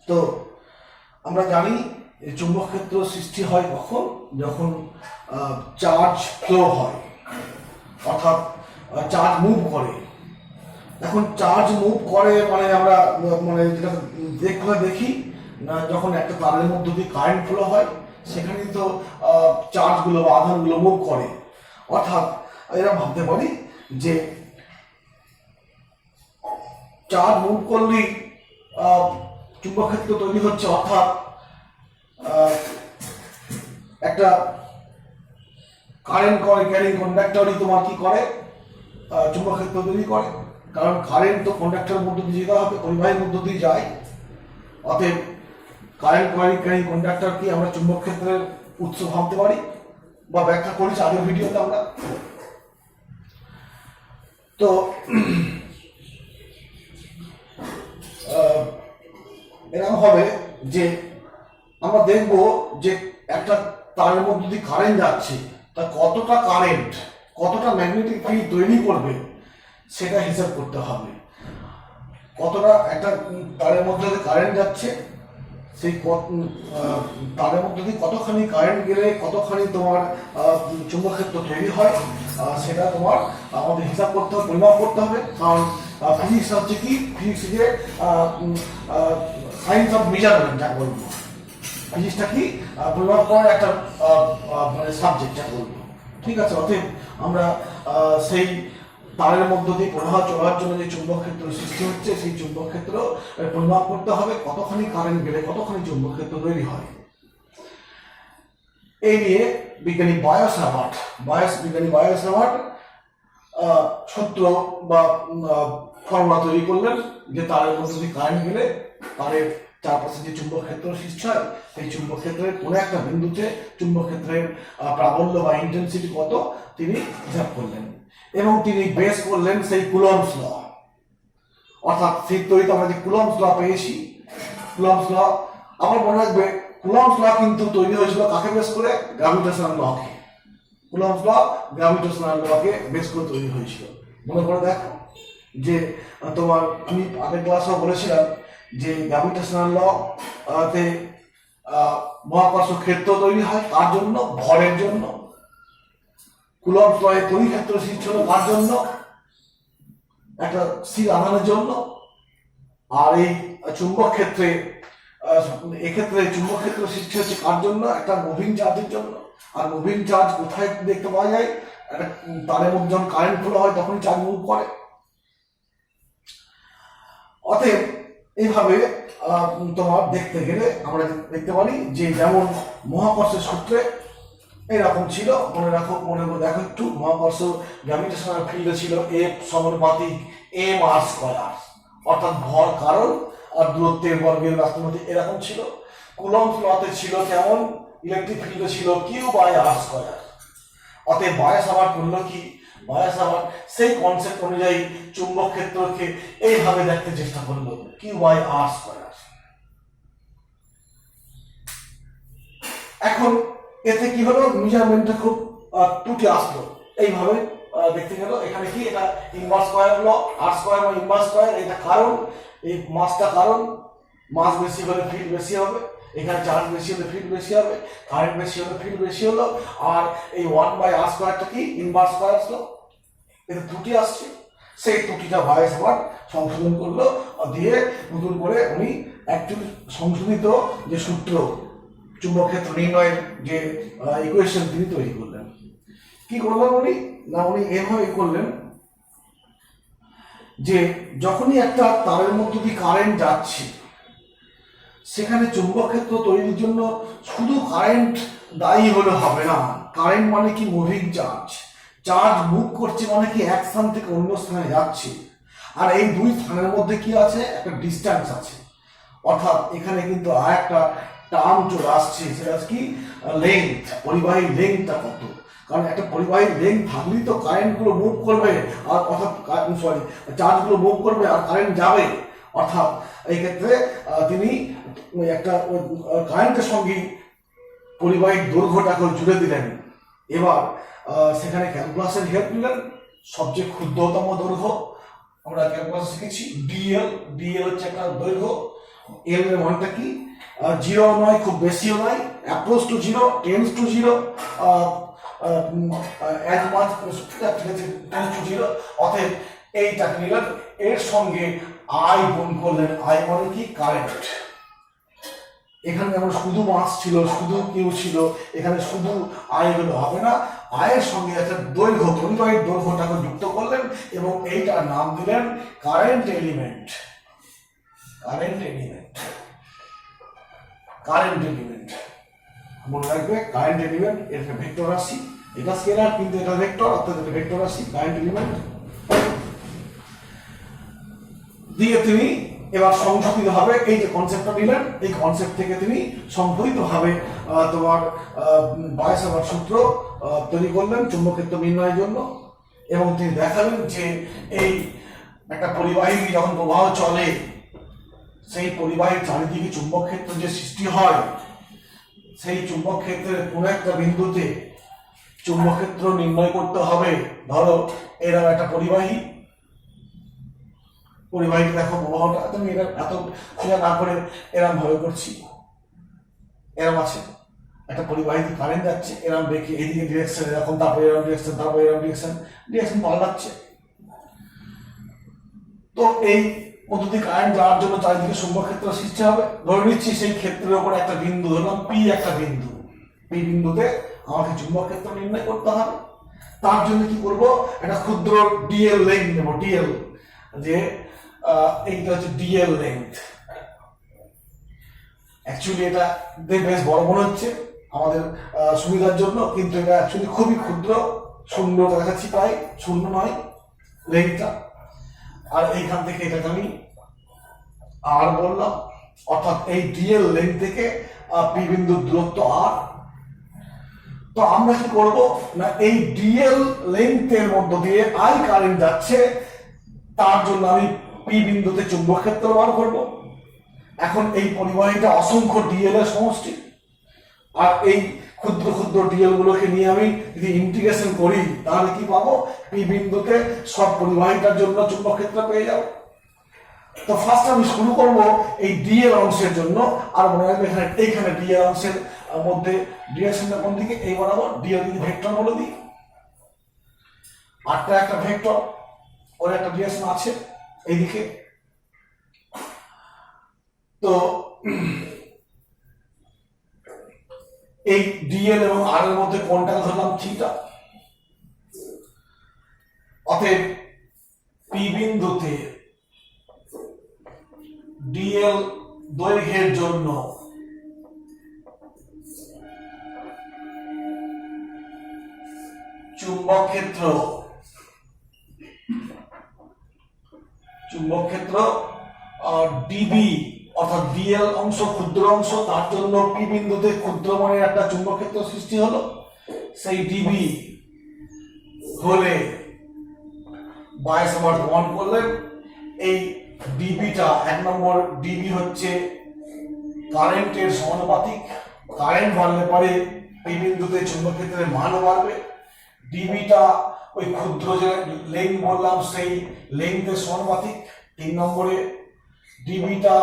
তো আমরা জানি চুম্বক ক্ষেত্র সৃষ্টি হয় কখন, যখন চার্জ ফ্লো হয়, অর্থাৎ চার্জ মুভ করে। এখন চার্জ মুভ করে মানে আমরা মানে যেটা দেখি না, যখন একটা তারের মধ্য দিয়ে কারেন্ট ফ্লো হয় সেখানে তো চার্জগুলো বা আধানগুলো মুভ করে, অর্থাৎ এরা ভাবতে পারি যে চার্জ মুভ করলেই চুম্বক ক্ষেত্র তৈরি হচ্ছে, অর্থাৎ একটা কারেন্ট করে ক্যারিং কন্ডাক্টরই তোমার কি করে চুম্বক ক্ষেত্র তৈরি করে, কারণ কারেন্ট তো কন্ডাক্টরের মধ্য দিয়ে যেতে হবে, পরিবাহীর মধ্য দিয়ে যায়, অতএব কারেন্ট ক্যারিং কন্ডাক্টর কি আমরা চুম্বক ক্ষেত্রের উৎস ভাবতে পারি বা ব্যাখ্যা করেছি আগের ভিডিওতে আমরা। তো এরকম হবে যে আমরা দেখব যে একটা তারের মধ্যে যদি কারেন্ট যাচ্ছে তা কতটা কারেন্ট, কতটা ম্যাগনেটিক ফিল্ড তৈরি করবে সেটা হিসাব করতে হবে। কতটা একটা তারের মধ্যে যদি কারেন্ট যাচ্ছে, সেই তারের মধ্যে যদি কতখানি কারেন্ট গেলে কতখানি তোমার চুম্বক ক্ষেত্র তৈরি হয়, সেটা তোমার আমাদের হিসাব করতে হবে, পরিমাপ করতে হবে। কারণ ফিজিক্স হচ্ছে কি, ফিজিক্স যে সায়েন্স অফ মেজারমেন্ট যা বলবো, ফিজিক্সটা কি পরিমাপ করার একটা মানে সাবজেক্ট যা বলবো। ঠিক আছে, অতএব আমরা সেই তারের মধ্য দিয়ে প্রবাহ চলার জন্য যে চুম্বক ক্ষেত্র সৃষ্টি হচ্ছে, সেই চুম্বক ক্ষেত্র পরিমাপ করতে হবে কতখানি কারেন্ট গেলে কতখানি চুম্বক ক্ষেত্র তৈরি হয়। এই নিয়ে বিজ্ঞানী বায়োস হাভার্ড সূত্র বা ফর্মুলা তৈরি করলেন যে তারের মধ্যে দিয়ে কারেন্ট গেলে তারের চারপাশে যে চুম্বক ক্ষেত্র সৃষ্টি হয়, সেই চুম্বক ক্ষেত্রের কোনো একটা বিন্দুতে চুম্বক ক্ষেত্রের প্রাবল্য বা ইন্টেন্সিটি কত তিনি হিসাব করলেন, এবং তিনি বেস করলেন সেই কুলম্বস ল। অর্থাৎ সেই তৈরিতে আমরা যে কুলম্বস ল পেয়েছি, কুলম্বস ল আমার মনে রাখবে, কুলম্বস ল কিন্তু তৈরি হয়েছিল কাকে বেস করে? গ্র্যাভিটেশনাল লকে। কুলম্বস ল গ্র্যাভিটেশনাল লকে বেস করে তৈরি হয়েছিল। মনে করে দেখো যে তোমার আমি আগের ক্লাসেও বলেছিলাম যে গ্র্যাভিটেশনাল ল তে মহাকর্ষ ক্ষেত্র তৈরি হয় কার জন্য? ভরের জন্য। কুলম্বস ল এর তড়িৎ ক্ষেত্র সৃষ্টি হলো কার জন্য? একটা স্থির আধানের জন্য। আর এই চুম্বক ক্ষেত্রে এক্ষেত্রে চুম্বক ক্ষেত্র সৃষ্টি হচ্ছে কার জন্য? একটা মুভিং চার্জের জন্য। আর মুভিং চার্জ কোথায় দেখতে পাওয়া যায়? একটা তারের মধ্যে যখন কারেন্ট ফ্লো হয় তখনই চার্জ মুভ করে। অতএব এইভাবে তোমার দেখতে গেলে আমরা দেখতে পারি যে যেমন মহাকর্ষের সূত্রে এরকম ছিল, মনে দেখো একটু, মহাকর্ষ গ্র্যাভিটেশনাল ফিল্ডে ছিল F সমানুপাতিক mr², অর্থাৎ ভর কারণ আর দূরত্বের বর্গের রাশির এরকম ছিল। কুলম্বস লতে ছিল কেমন? ইলেকট্রিক ফিল্ডে ছিল Q/r²। অতএব বায়োস হাভার্ড করলো কি? বায়োস হাভার্ড সেই কনসেপ্ট অনুযায়ী চুম্বক ক্ষেত্রকে এইভাবে দেখতে চেষ্টা করলো, Q/r²। এখন এতে কি হলো? মেজারমেন্টটা খুব ত্রুটি আসলো। এইভাবে দেখতে গেল এখানে কি, এটা ইনভার্স স্কয়ার ল, r² বা ইনভার্স স্কয়ার, এটা কারণ, এই মাসটা কারণ, মাস বেশি হলে ফিল্ড বেশি হবে, এখানে চার্জ বেশি হলে ফিল্ড বেশি হবে, কারেন্ট বেশি হলে ফিল্ড বেশি হলো। আর এই 1/r²টা কি? ইনভার্স স্কয়ার ল। এতে ত্রুটি আসছে, সেই ত্রুটিটা বায়োস হাভার্ড সংশোধন করলো, দিয়ে নতুন করে উনি অ্যাকচুয়ালি সংশোধিত যে সূত্র চুম্বক ক্ষেত্র নির্ণয়ের যে ইকুয়েশন তিনি তৈরি করলেন। কি করলেন উনি? না, উনি এভাবে করলেন যে যখনই একটা তারের মধ্য দিয়ে কারেন্ট যাচ্ছে, সেখানে চুম্বক ক্ষেত্র তৈরির জন্য শুধু কারেন্ট দায়ী হলে হবে না। কারেন্ট মানে কি? Moving charge. চার্জ মুভ করছে মানে কি? এক স্থান থেকে অন্য স্থানে যাচ্ছে। আর এই দুই স্থানের মধ্যে কি আছে? একটা ডিস্টেন্স আছে। অর্থাৎ এখানে কিন্তু আর একটা টার্ম চলে আসছে, সেটা কি? লেন্থ। পরিবাহী লেন্থটা কত? কারণ একটা পরিবাহী লেন্থ থাকলেই তো কারেন্টগুলো মুভ করবে, আর অর্থাৎ চার্জগুলো মুভ করবে আর কারেন্ট যাবে। অর্থাৎ এই ক্ষেত্রে তিনি একটা কারেন্টের সঙ্গে পরিবাহীর দৈর্ঘ্যটাকে জুড়ে দিলেন। এবার সেখানে ক্যালকুলাসের হেল্প নিলেন। সবচেয়ে ক্ষুদ্রতম দৈর্ঘ্য আমরা ক্যালকুলাস শিখেছি ডিএল হচ্ছে একটা দৈর্ঘ্য। এল এর মানটা কি? 0 নয়, খুব বেশিও নয়, অ্যাপ্রোচ টু 0, টেন্স টু 0, অতএব এইটাকে নিলেন, এর সঙ্গে আই গুণ করলেন। আই মানে কি? কারেন্ট। এখানে যেমন শুধু মাস ছিল, শুধু কিউ ছিল, এখানে শুধু আই হলে হবে না, আয়ের সঙ্গে একটা দৈর্ঘ্য, পরিবাহীর দৈর্ঘ্যটাকে যুক্ত করলেন এবং এইটার নাম দিলেন কারেন্ট এলিমেন্ট। মনে রাখবে, কারেন্ট এলিমেন্ট এর একটা ভেক্টর রাশি, এটা স্কেলার কিন্তু এটা ভেক্টর, অর্থাৎ এটা ভেক্টর রাশি কারেন্ট এলিমেন্ট। দিয়ে তিনি এবার সংশোধিত হবে, এই যে কনসেপ্টটা নিলেন, এই কনসেপ্ট থেকে তিনি সংশোধিত ভাবে তোমার বায়োস হাভার্ড সূত্র তৈরি করলেন চুম্বক ক্ষেত্র নির্ণয়ের জন্য। এবং তিনি দেখালেন যে এই একটা পরিবাহী যখন প্রবাহ চলে, সেই পরিবাহীর চারিদিকে চুম্বক ক্ষেত্র যে সৃষ্টি হয়, সেই চুম্বক ক্ষেত্রের কোনো একটা বিন্দুতে চুম্বক ক্ষেত্র নির্ণয় করতে হবে। ধরো এরকম একটা পরিবাহীটা দেখো, প্রবাহটা তুমি এত সোজা না করে এরম ভাবে করছি, এরম আছে একটা পরিবাহীতে কারেন্ট যাচ্ছে, এরম দেখি এদিকে ডিরেকশন এরকম, তারপরে এরম ডিরেকশন, তারপরে এরম ডিরেকশন পাল্টাচ্ছে। তো এই পদ্ধতি কারেন্ট যাওয়ার জন্য চারিদিকে চুম্বক ক্ষেত্র সৃষ্টি হবে। ধরে নিচ্ছি সেই ক্ষেত্রের উপর একটা বিন্দু, ধরলাম পি একটা বিন্দু, পি বিন্দুতে আমাকে চুম্বক ক্ষেত্র নির্ণয় করতে হবে। তার জন্য কি করব, একটা ক্ষুদ্র ডিএল লেন্থ নেব। ডিএল যে এইটা হচ্ছে ডিএল লেন্থ। অ্যাকচুয়ালি এটা বেশ বড় মনে হচ্ছে আমাদের সুবিধার জন্য, কিন্তু এটা অ্যাকচুয়ালি খুবই ক্ষুদ্র, শূন্য দেখাচ্ছি, প্রায় শূন্য নয় লেন্থটা। আর এইখান থেকে এটাকে আমি আর বললাম, অর্থাৎ এই ডিএল লেন্থ থেকে পি বিন্দুর দূরত্ব আর। তো আমরা কি করব না, এই ডিএল লেন্থের মধ্য দিয়ে আই কারেন্ট যাচ্ছে, তার জন্য আমি পি বিন্দুতে চুম্বক ক্ষেত্র বার করব। এখন এই পরিবাহীটা অসংখ্য ডিএল এর সমষ্টি, আর এই ক্ষুদ্র ক্ষুদ্র ডিএল গুলোকে নিয়ে আমি যদি ইন্টিগ্রেশন করি তাহলে কি পাবো, পি বিন্দুতে সব পরিবাহীটার জন্য চুম্বক ক্ষেত্র পেয়ে যাবো। তো ফার্স্ট আমি শুরু করব এই ডিএল অংশের জন্য। আর মনে রাখবে এইখানে ডিএল অংশের মধ্যে ডিরেকশনটা কোন দিকে, এই বরাবর ডিএল দিকে ভেক্টর বলে দিই। আরটা একটা ভেক্টর, ওর একটা ডিরেকশন আছে এইদিকে। তো এই ডিএল এবং আর এর মধ্যে কোনটাকে ধরলাম থিটা। অতএব পি বিন্দুতে ডিএল দৈর্ঘ্যের জন্য চুম্বক ক্ষেত্র ডিবি, অর্থাৎ ডিএল অংশ ক্ষুদ্র অংশ, তার জন্য পি বিন্দুতে ক্ষুদ্র মানের একটা চুম্বক ক্ষেত্র সৃষ্টি হলো। সেই ডিবি হলে বাই সমান প্রমাণ করলেন। এই ডিবিটা, এক নম্বর ডিবি হচ্ছে কারেন্টের সমানুপাতিক। কারেন্ট বাড়লে পরে পি বিন্দুতে চুম্বক ক্ষেত্রের মানও বাড়বে। ডিবিটা ওই ক্ষুদ্র যে লেন্থ বললাম সেই লেন্থের সমানুপাতিক। 3 নম্বরে ডিবিটা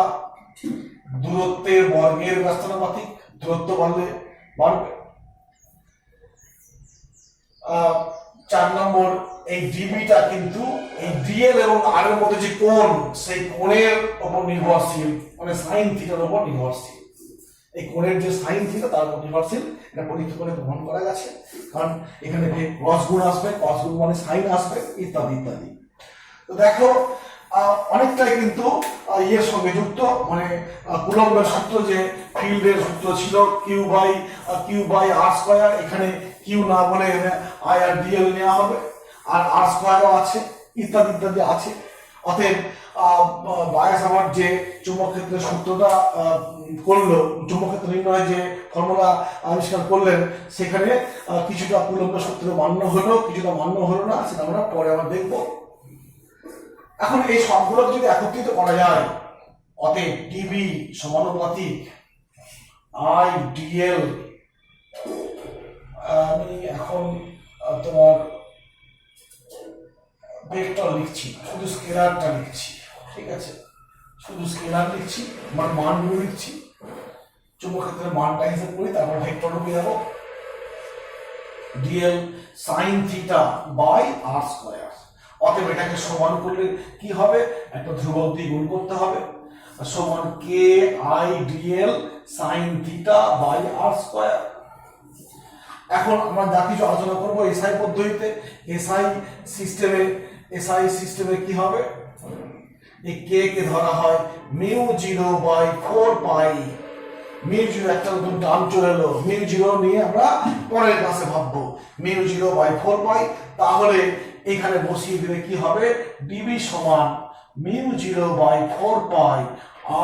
দূরত্বের বর্গের ব্যস্তানুপাতিক, দূরত্ব বাড়লে বাড়বে। 4 নম্বর এই ডিবিটা কিন্তু এই ডিএল এবং আর এর মধ্যে যে কোণ, সেই কোণের উপর নির্ভরশীল, মানে সাইন থিটার উপর নির্ভরশীল। এই কোণের যে সাইন থিটা তার উপর নির্ভরশীল, এটা পরীক্ষা করে প্রমাণ করা গেছে। কারণ এখানে ক্রস গুণ আসবে, ক্রস গুণ মানে সাইন আসবে, ইত্যাদি ইত্যাদি। তো দেখো অনেকটাই কিন্তু ইয়ের সঙ্গে যুক্ত, মানে কুলম্বের সূত্র, যে ফিল্ডের সূত্র ছিল কিউ বাই আর স্কয়ার। এখানে কিউ না বলে আই আর ডিএল নেওয়া হবে, আর আর স্কয়ারও আছে, ইত্যাদি ইত্যাদি আছে। অতএব বায়াসাভার্ট যে চুম্বক ক্ষেত্রের সূত্রটা করলো, চুম্বক ক্ষেত্র নির্ণয়ের যে ফর্মুলা আবিষ্কার করলেন, সেখানে কিছুটা কুলম্বের সূত্র মান্য হলো, কিছুটা মান্য হলো না, সেটা আমরা পরে আবার দেখবো। এখন এই সবগুলোকে যদি একত্রিত করা যায়, অতএব ডিবি সমানুপাতিক আই ডিএল। আমি এখন তোমার ভেক্টর লিখছি, শুধু স্কেলারটা লিখছি, ঠিক আছে, শুধু স্কেলার লিখছি, মানে মানগুলো লিখছি, চুম্বক ক্ষেত্রের মানটা হিসাব করি, তারপর ভেক্টর ঢুকে যাবো। DL sine theta by R square. অতএব এটাকে সমান করলে কি হবে, একটা ধ্রুবক দিয়ে গুণ করতে হবে, সমান K I DL sine theta by R square. এখন আমরা যা কিছু আলোচনা করবো এসআই পদ্ধতিতে, এসআই সিস্টেমে কি হবে, এই কে কে ধরা হয় মিউ 0/4 পাই। মিউ 0 একটা নতুন টার্ম চলে এলো, মিউ 0 নিয়ে আমরা পরের ক্লাসে ভাববো। মিউ 0/4 পাই, তাহলে এখানে বসিয়ে দিলে কি হবে, ডিবি সমান mu 0/4 pi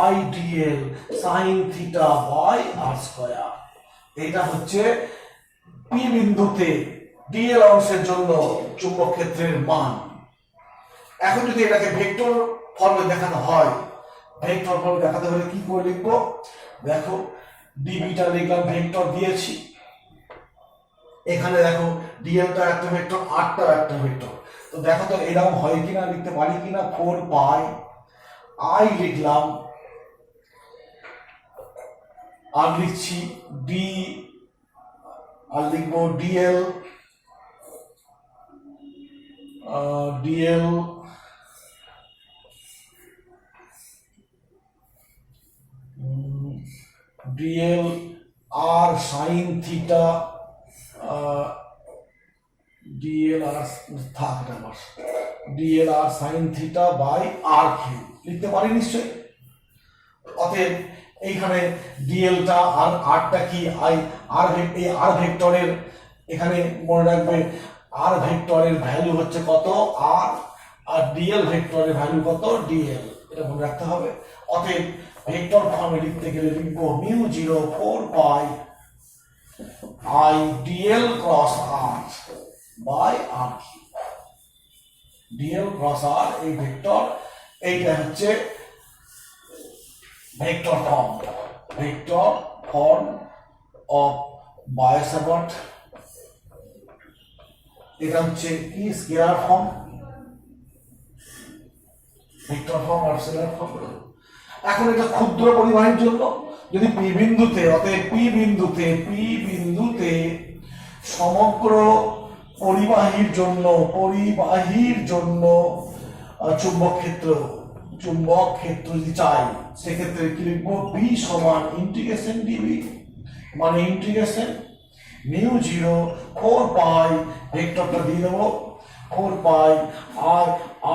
I DL sine theta by R square. এটা হচ্ছে পি বিন্দুতে ডিএল অংশের জন্য চুম্বক ক্ষেত্রের মান। এখন যদি এটাকে ভেক্টর ফর্মে দেখাতে হয়, ভেক্টর ফর্মে দেখাতে হলে কি করে লিখবো, দেখো ডিবিটা লিখলাম, ভেক্টর দিয়েছি, এখানে দেখো ডিএলটা একটা ভেক্টর, আরটা একটা ভেক্টর। তো দেখো তো এরকম হয় কিনা, লিখতে পারি কিনা। 4 পাই আই লিখলাম, আর লিখছি ডি, আর লিখবো DL, DL R sine theta DL R থাক এটা আমার DL R sine theta by R cube লিখতে পারি নিশ্চয়ই। অতএব এইখানে ডিএলটা আর আরটা কি আই আর এই আর ভেক্টরের এখানে মনে রাখবে আর ভেক্টরের ভ্যালু হচ্ছে কত আর, আর ডিএল ভেক্টরের ভ্যালু কত ডিএল, এটা মনে রাখতে হবে। অতএব ভেক্টর ফর্মে লিখতে গেলে লিখবো mu 0 4 pi I DL cross R by R cube. Dl cross r এই ভেক্টর, এইটা হচ্ছে ভেক্টর ফর্ম অফ বায়োসাভার্ট। এটা হচ্ছে কি স্কেলার ফর্ম, ভেক্টর ফর্ম আর স্কেলার ফর্ম। এখন এটা ক্ষুদ্র পরিবাহীর জন্য যদি পি বিন্দুতে, অতএব পি বিন্দুতে সমগ্র পরিবাহীর জন্য চুম্বক ক্ষেত্র যদি চাই সেক্ষেত্রে কি লিখবো বি সমান ইন্টিগ্রেশন ডিবি, মানে ইন্টিগ্রেশন মিউ 0 4 পাই ভেক্টরটা দিয়ে দেবো 4 pi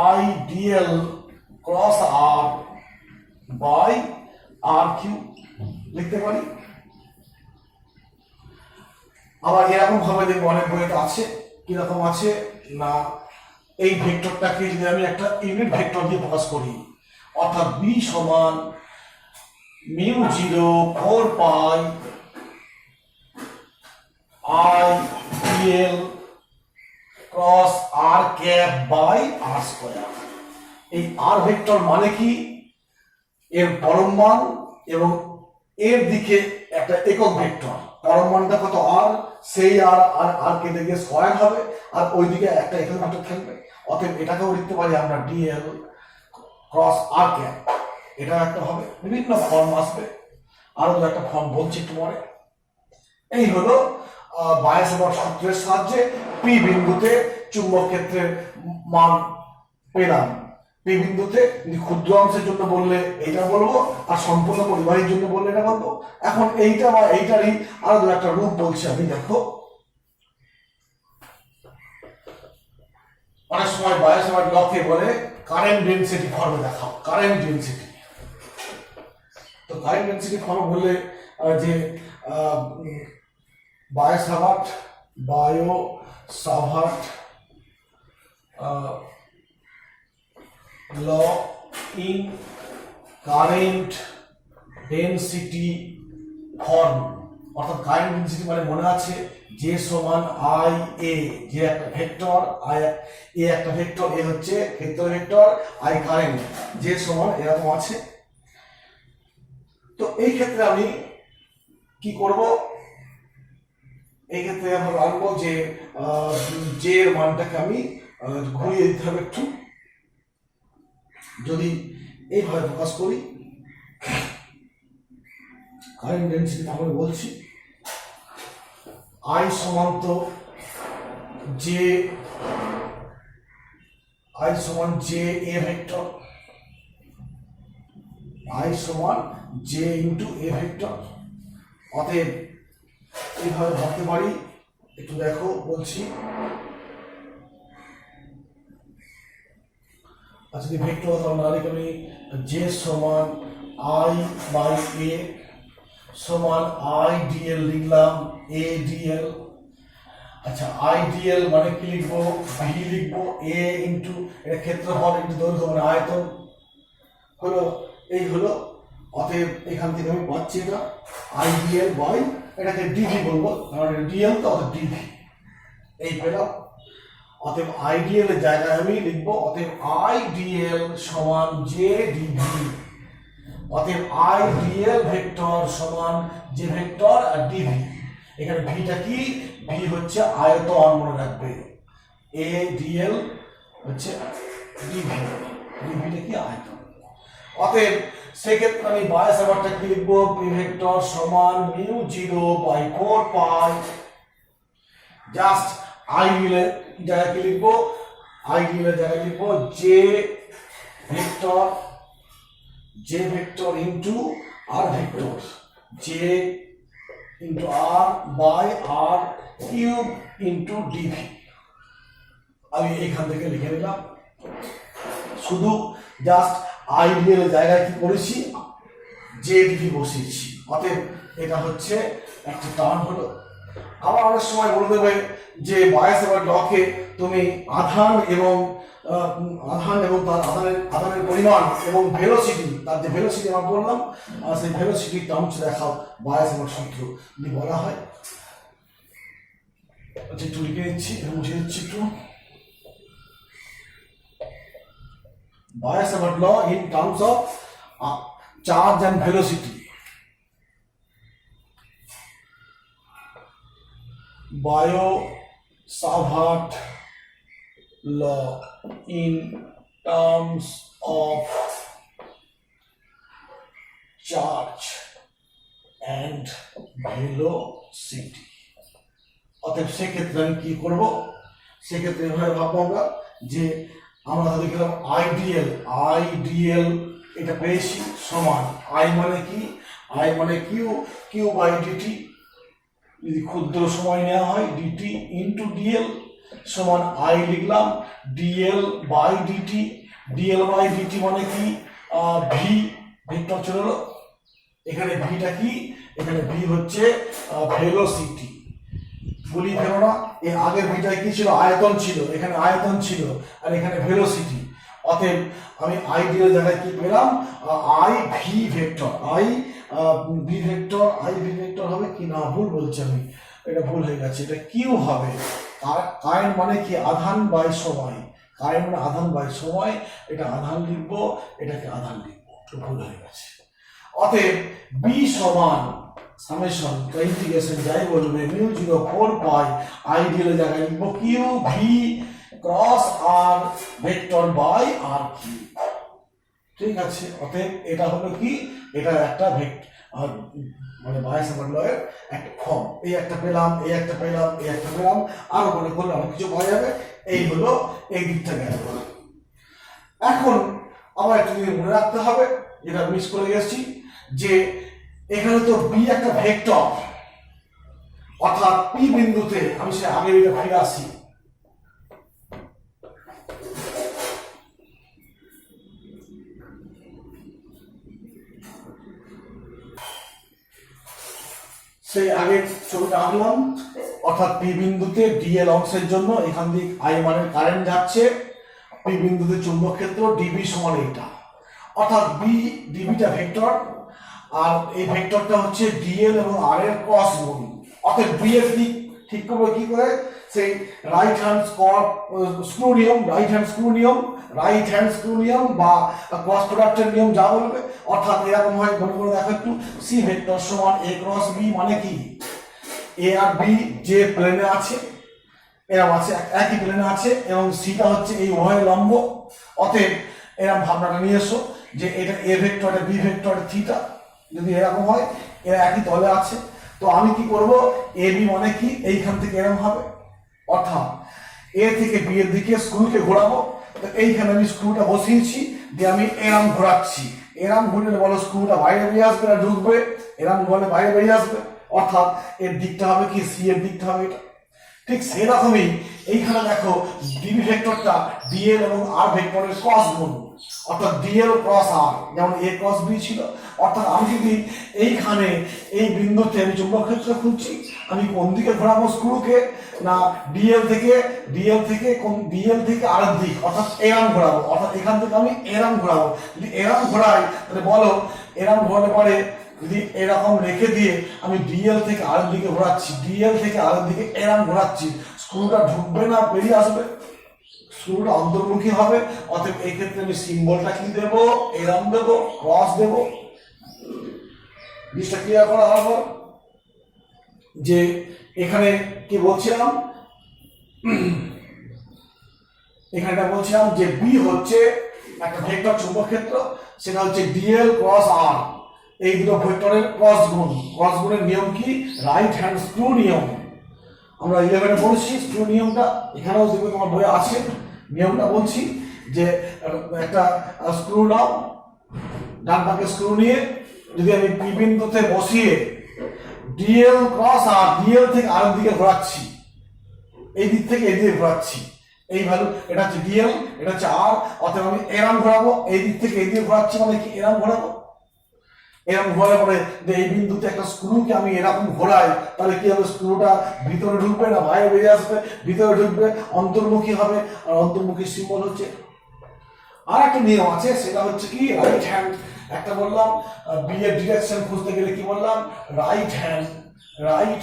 I DL cross R by R cube লিখতে পারি। আবার এরকম ভাবে দেখবো অনেক বইতে আছে, কিরকম আছে না এই ভেক্টরটাকে যদি আমি একটা ইউনিট ভেক্টর দিয়ে প্রকাশ করি, অর্থাৎ বি সমান mu 0 4 pi I DL cross R cap by R square. এই আর ভেক্টর মানে কি, এর পরম মান এবং এর দিকে একটা একক ভেক্টর, পরম মানটা কত আর, সেই আর আর আর কেটে গিয়ে স্কয়ার হবে, আর ওইদিকে একটা একক ভেক্টর থাকবে। অতএব এটাকেও লিখতে পারি আমরা ডিএল ক্রস আর ক্যাপ, এটা একটা হবে। বিভিন্ন ফর্ম আসবে, আরো দু একটা ফর্ম বলছি একটু পরে। এই হলো বায়োসাভার্ট সূত্রের সাহায্যে পি বিন্দুতে চুম্বক ক্ষেত্রের মান পেলাম। পি বিন্দুতে ক্ষুদ্র অংশের জন্য বললে এটা বলবো, আর সম্পূর্ণ পরিবাহীর জন্য বললে এটা বলবো। এখন এইটা বা এইটারই আরো দু একটা রূপ বলছি আমি, দেখো অনেক সময় বায়োসাভার্ট লকে বলে কারেন্ট ডেনসিটি ফর্মে দেখাও, কারেন্ট ডেনসিটি। তো কারেন্ট ডেনসিটি ফর্ম বললে যে Biot Savart law in current density form, অর্থাৎ কারেন্ট ডেনসিটি মানে মনে আছে যে সমান আই এ, যে একটা ভেক্টর আই এ একটা ভেক্টর, এ হচ্ছে ক্ষেত্র ভেক্টর, আই কারেন্ট, যে সমান এরকম আছে। তো এই ক্ষেত্রে আমি কি করব, এই ক্ষেত্রে আমরা রাখবো যে যে এর মানটাকে আমি ঘুরিয়ে দিতে হবে একটু। যদি এইভাবে প্রকাশ করি, কারেন্ট ডেনসিটি আমি বলছি আই সমান তো যে আই সমান যে এ ভেক্টর, আই সমান জে ইন্টু এ ভেক্টর। অতএব এইভাবে ভাবতে পারি, একটু দেখো বলছি। আচ্ছা যদি ভেক্টর আমরা আমি জে সমান আই বাই এ সমান আই ডিএল লিখলাম, এ ডিএল। আচ্ছা আই ডিএল মানে কি লিখবো, ভি লিখবো, এ ইন্টু এটা ক্ষেত্রফল ইন্টু দৈর্ঘ্য মানে আয়তন হলো, এই হলো। অতএব এখান থেকে আমি পাচ্ছি এটা আই ডিএল বাই, এটাকে ডিভি বলবো কারণ এটা ডিএল তো, অর্থাৎ ডিভি, এই পেলাম। অতএব আইডিএল এর জায়গায় আমি লিখবো অতএব আইডিএল সমান জে ডিভি। অতএব আইডিএল ভেক্টর সমান যে ভেক্টর আর ডিভি। এখানে ভিটা কি, ভি হচ্ছে আয়তন, মনে রাখবে, এ ডিএল হচ্ছে ডিভি, ডিভিটা কি আয়তন। অতএব সেক্ষেত্রে আমি বায়োসাভার্টটা কি লিখবো, পি ভেক্টর সমান mu 0 by 4 pi, just IDL এর জায়গায় কি লিখবো, আইডিএল এর জায়গায় লিখবো J vector into R vector, J into R by R cube into DV. আমি এইখান থেকে লিখে নিলাম, শুধু জাস্ট আইডিয়াল জায়গায় কি করেছি, জেডিভি বসিয়েছি। অতএব এটা হচ্ছে একটা টার্ম হলো। আবার অনেক সময় বলে দেবে যে বায়াস এবার লকে তুমি আধান এবং তার আধানের পরিমাণ এবং ভেলোসিটি, তার যে ভেলোসিটি আমরা বললাম, সেই ভেলোসিটি টার্মস দেখাও বায়াস এবার সূত্র দিয়ে বলা হয়। আচ্ছা, একটু লিখে নিচ্ছি, মুছে দিচ্ছি একটু। Bias Savart law in terms of charge and velocity. Biot-Savart law in terms of charge and velocity. অতএব সেক্ষেত্রে আমি কি করবো, সেক্ষেত্রে এভাবে ভাববো আমরা যে আমরা দেখলাম আইডিয়াল এটা পেয়েছি সমান আই মানে কি, আই মানে কিউ বাই ডিটি, যদি ক্ষুদ্র সময় নেওয়া হয় ডিটি ইন্টু ডিএল সমান আই লিখলাম DL by DT. DL by DT মানে কি, ভি ভেক্টর চলে এলো। এখানে ভিটা কি, এখানে ভি হচ্ছে ভেলোসিটি। বলি ফেলো না, এর আগের ভিটায় কি ছিল, আয়তন ছিল, এখানে আয়তন ছিল, আর এখানে ভেলোসিটি। অতএব আমি আইডিয়াল জায়গায় কি পেলাম, I V vector, I V vector হবে কি না, ভুল বলছি আমি, এটা ভুল হয়ে গেছে, এটা কিউ হবে। কারেন্ট মানে কি, আধান বাই সময়, কারেন্ট মানে আধান বাই সময়, এটা আধান লিখবো, এটাকে আধান লিখবো, ভুল হয়ে গেছে। অতএব বি সমান সামেশন ইন্টিগ্রেশন যাই বলবে মিউ 0 4 পাই আইডিয়াল জায়গায় লিখবো Q V cross R vector by R cube. ঠিক আছে, অতএব এটা হলো কি, এটা একটা ভেক্টর মানে বায়াস সাভার্ট লয়ের একটা ফর্ম। এই একটা পেলাম, এই একটা পেলাম, এই একটা পেলাম, আরো মনে করলে অনেক কিছু পাওয়া যাবে। এই হলো এই দিকটা গেল। এখন আবার একটা জিনিস মনে রাখতে হবে, যেটা মিস করে গেছি, যে এখানে তো বি একটা ভেক্টর, অর্থাৎ পি বিন্দুতে আমি সে আগে এটা ফিরে আসি। সেই আগে ছবিটা আঁকলাম, অর্থাৎ পি বিন্দুতে ডিএল অংশের জন্য এখান থেকে আই মানের কারেন্ট যাচ্ছে, পি বিন্দুতে চুম্বক ক্ষেত্র ডিবি সমান এটা, অর্থাৎ বি ডিবিটা ভেক্টর, আর এই ভেক্টরটা হচ্ছে ডিএল এবং আর এর ক্রস গুণ। অর্থাৎ বি এর দিক ঠিক করবে কি করে, সেই রাইট হ্যান্ড স্ক্রু নিয়ম বা ক্রস প্রোডাক্টের নিয়ম যা বলবে। অর্থাৎ এরকম হয়, মনে করে দেখো একটু, সি ভেক্টর সমান এ ক্রস বি মানে কি, এ আর বি যে প্লেনে আছে এরকম আছে, একই প্লেনে আছে এবং সিটা হচ্ছে এই উভয়ের লম্ব। অতএব এরকম ভাবনাটা নিয়ে এসো যে এটা এ ভেক্টর, এটা বি ভেক্টর, থিটা যদি এরকম হয়, এরা একই তলে আছে। তো আমি কি করব, এ বি মানে কি, এইখান থেকে এরকম হবে, অর্থাৎ এ থেকে বি এর দিকে স্ক্রুকে ঘোরাবো। তো এইখানে আমি স্ক্রুটা বসিয়েছি, দিয়ে আমি এরাম ঘোরাচ্ছি, এরাম ঘুরলে বলো স্ক্রুটা বাইরে বেরিয়ে আসবে না ঢুকবে, এরাম ঘুরলে বাইরে বেরিয়ে আসবে, অর্থাৎ এর দিকটা হবে কি, সি এর দিকটা হবে এটা। ঠিক সেরকমই এইখানে দেখো ডিবি ভেক্টরটা ডিএল এবং আর ভেক্টরের ক্রস গুণ, অর্থাৎ ডিএল ক্রস আর, যেমন এ ক্রস বি ছিল। অর্থাৎ আমি যদি এইখানে এই বিন্দুতে আমি চুম্বক ক্ষেত্র খুঁজছি, আমি কোন দিকে ঘোরাবো স্ক্রুকে, না ডিএল থেকে আর দিক, অর্থাৎ এরাম ঘোরাবো, অর্থাৎ এখান থেকে আমি এরাম ঘোরাবো। যদি এরাম ঘোরাই তাহলে বলো, এরাম ঘোরালে পরে যদি এরকম রেখে দিয়ে আমি ডিএল থেকে আর দিকে ঘোরাচ্ছি, ডিএল থেকে আর দিকে এরাম ঘোরাচ্ছি, স্ক্রুটা ঢুকবে না বেরিয়ে আসবে, স্ক্রুটা অন্তর্মুখী হবে। অতএব এই ক্ষেত্রে আমি সিম্বলটা কি দেবো, এরাম দেবো, ক্রস দেবো। জিনিসটা ক্লিয়ার করা হওয়ার পর যে এখানে কি বলছিলাম, এখানটা বলছিলাম যে বি হচ্ছে একটা ভেক্টর চুম্বক ক্ষেত্র, সেটা হচ্ছে ডিএল ক্রস আর, এই দুটো ভেক্টরের ক্রস গুণের নিয়ম কি, রাইট হ্যান্ড স্ক্রু নিয়ম। আমরা 11-এ পড়েছি স্ক্রু নিয়মটা, এখানেও দেখবে তোমার বইয়ে আছে নিয়মটা। বলছি যে একটা স্ক্রু নাও, ডান পাকে স্ক্রু নিয়ে যদি আমি পি বিন্দুতে বসিয়ে ডিএল ক্রস আর, ডিএল থেকে আর দিকে ঘোরাচ্ছি, এই দিক থেকে এই দিকে ঘোরাচ্ছি, এই ভ্যালু, এটা হচ্ছে ডিএল, এটা হচ্ছে আর, অতএব আমি এরম ঘোরাবো, এই দিক থেকে এই দিকে ঘোরাচ্ছি মানে কি এরম ঘোরাবো। এরকম ঘোরার পরে এই বিন্দুতে একটা স্ক্রুকে আমি এরকম ঘোরাই, তাহলে কি হবে, স্ক্রুটা ভিতরে ঢুকবে না বাইরে বেরিয়ে আসবে, ভিতরে ঢুকবে, অন্তর্মুখী হবে, আর অন্তর্মুখী সিম্বল হচ্ছে। আর একটা নিয়ম আছে, সেটা হচ্ছে কি রাইট হ্যান্ড, একটা বললাম বি এর ডিরেকশন খুঁজতে গেলে কি বললাম, রাইট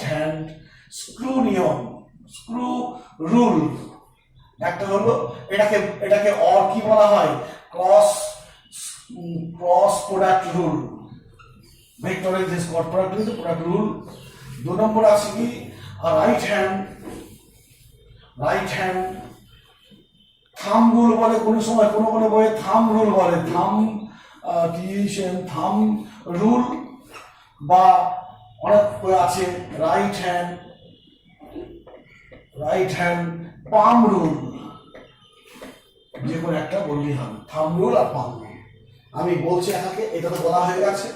হ্যান্ড স্ক্রু নিয়ম, স্ক্রু রুল। একটা হলো এটাকে অর কি বলা হয়, ক্রস প্রোডাক্ট রুল, ভেক্টরের যে cross product rule, product rule. 2 নম্বর আছে কি রাইট হ্যান্ড থাম রুল বলে, কোন সময় কোন বইয়ে থাম রুল বলে, থাম রুল, বা অনেক বই আছে রাইট হ্যান্ড পাম রুল, যে কোনো একটা বললেই হবে, থাম রুল আর পাম রুল। আমি বলছি এটাকে, এটা তো বলা হয়ে গেছে।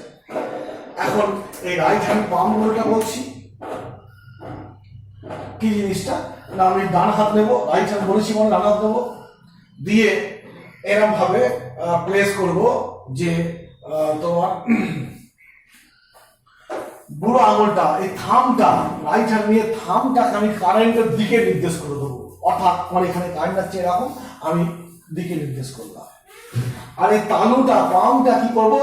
এখন এই রাইট হ্যান্ড পাম রুলটা বলছি কি জিনিসটা না, আমি ডান হাত নেবো, রাইট হ্যান্ড বলেছি মানে ডান হাত নেবো, দিয়ে এরকম ভাবে প্লেস করব যে তোমার বুড়ো আঙুলটা, এই থামটা, রাইট হ্যান্ড নিয়ে থামটাকে আমি কারেন্টের দিকে নির্দেশ করে দেবো, অর্থাৎ আমার এখানে কারেন্ট আছে এরকম, আমি দিকে নির্দেশ করলাম। আর এই তালুটা পামটা কি করবো,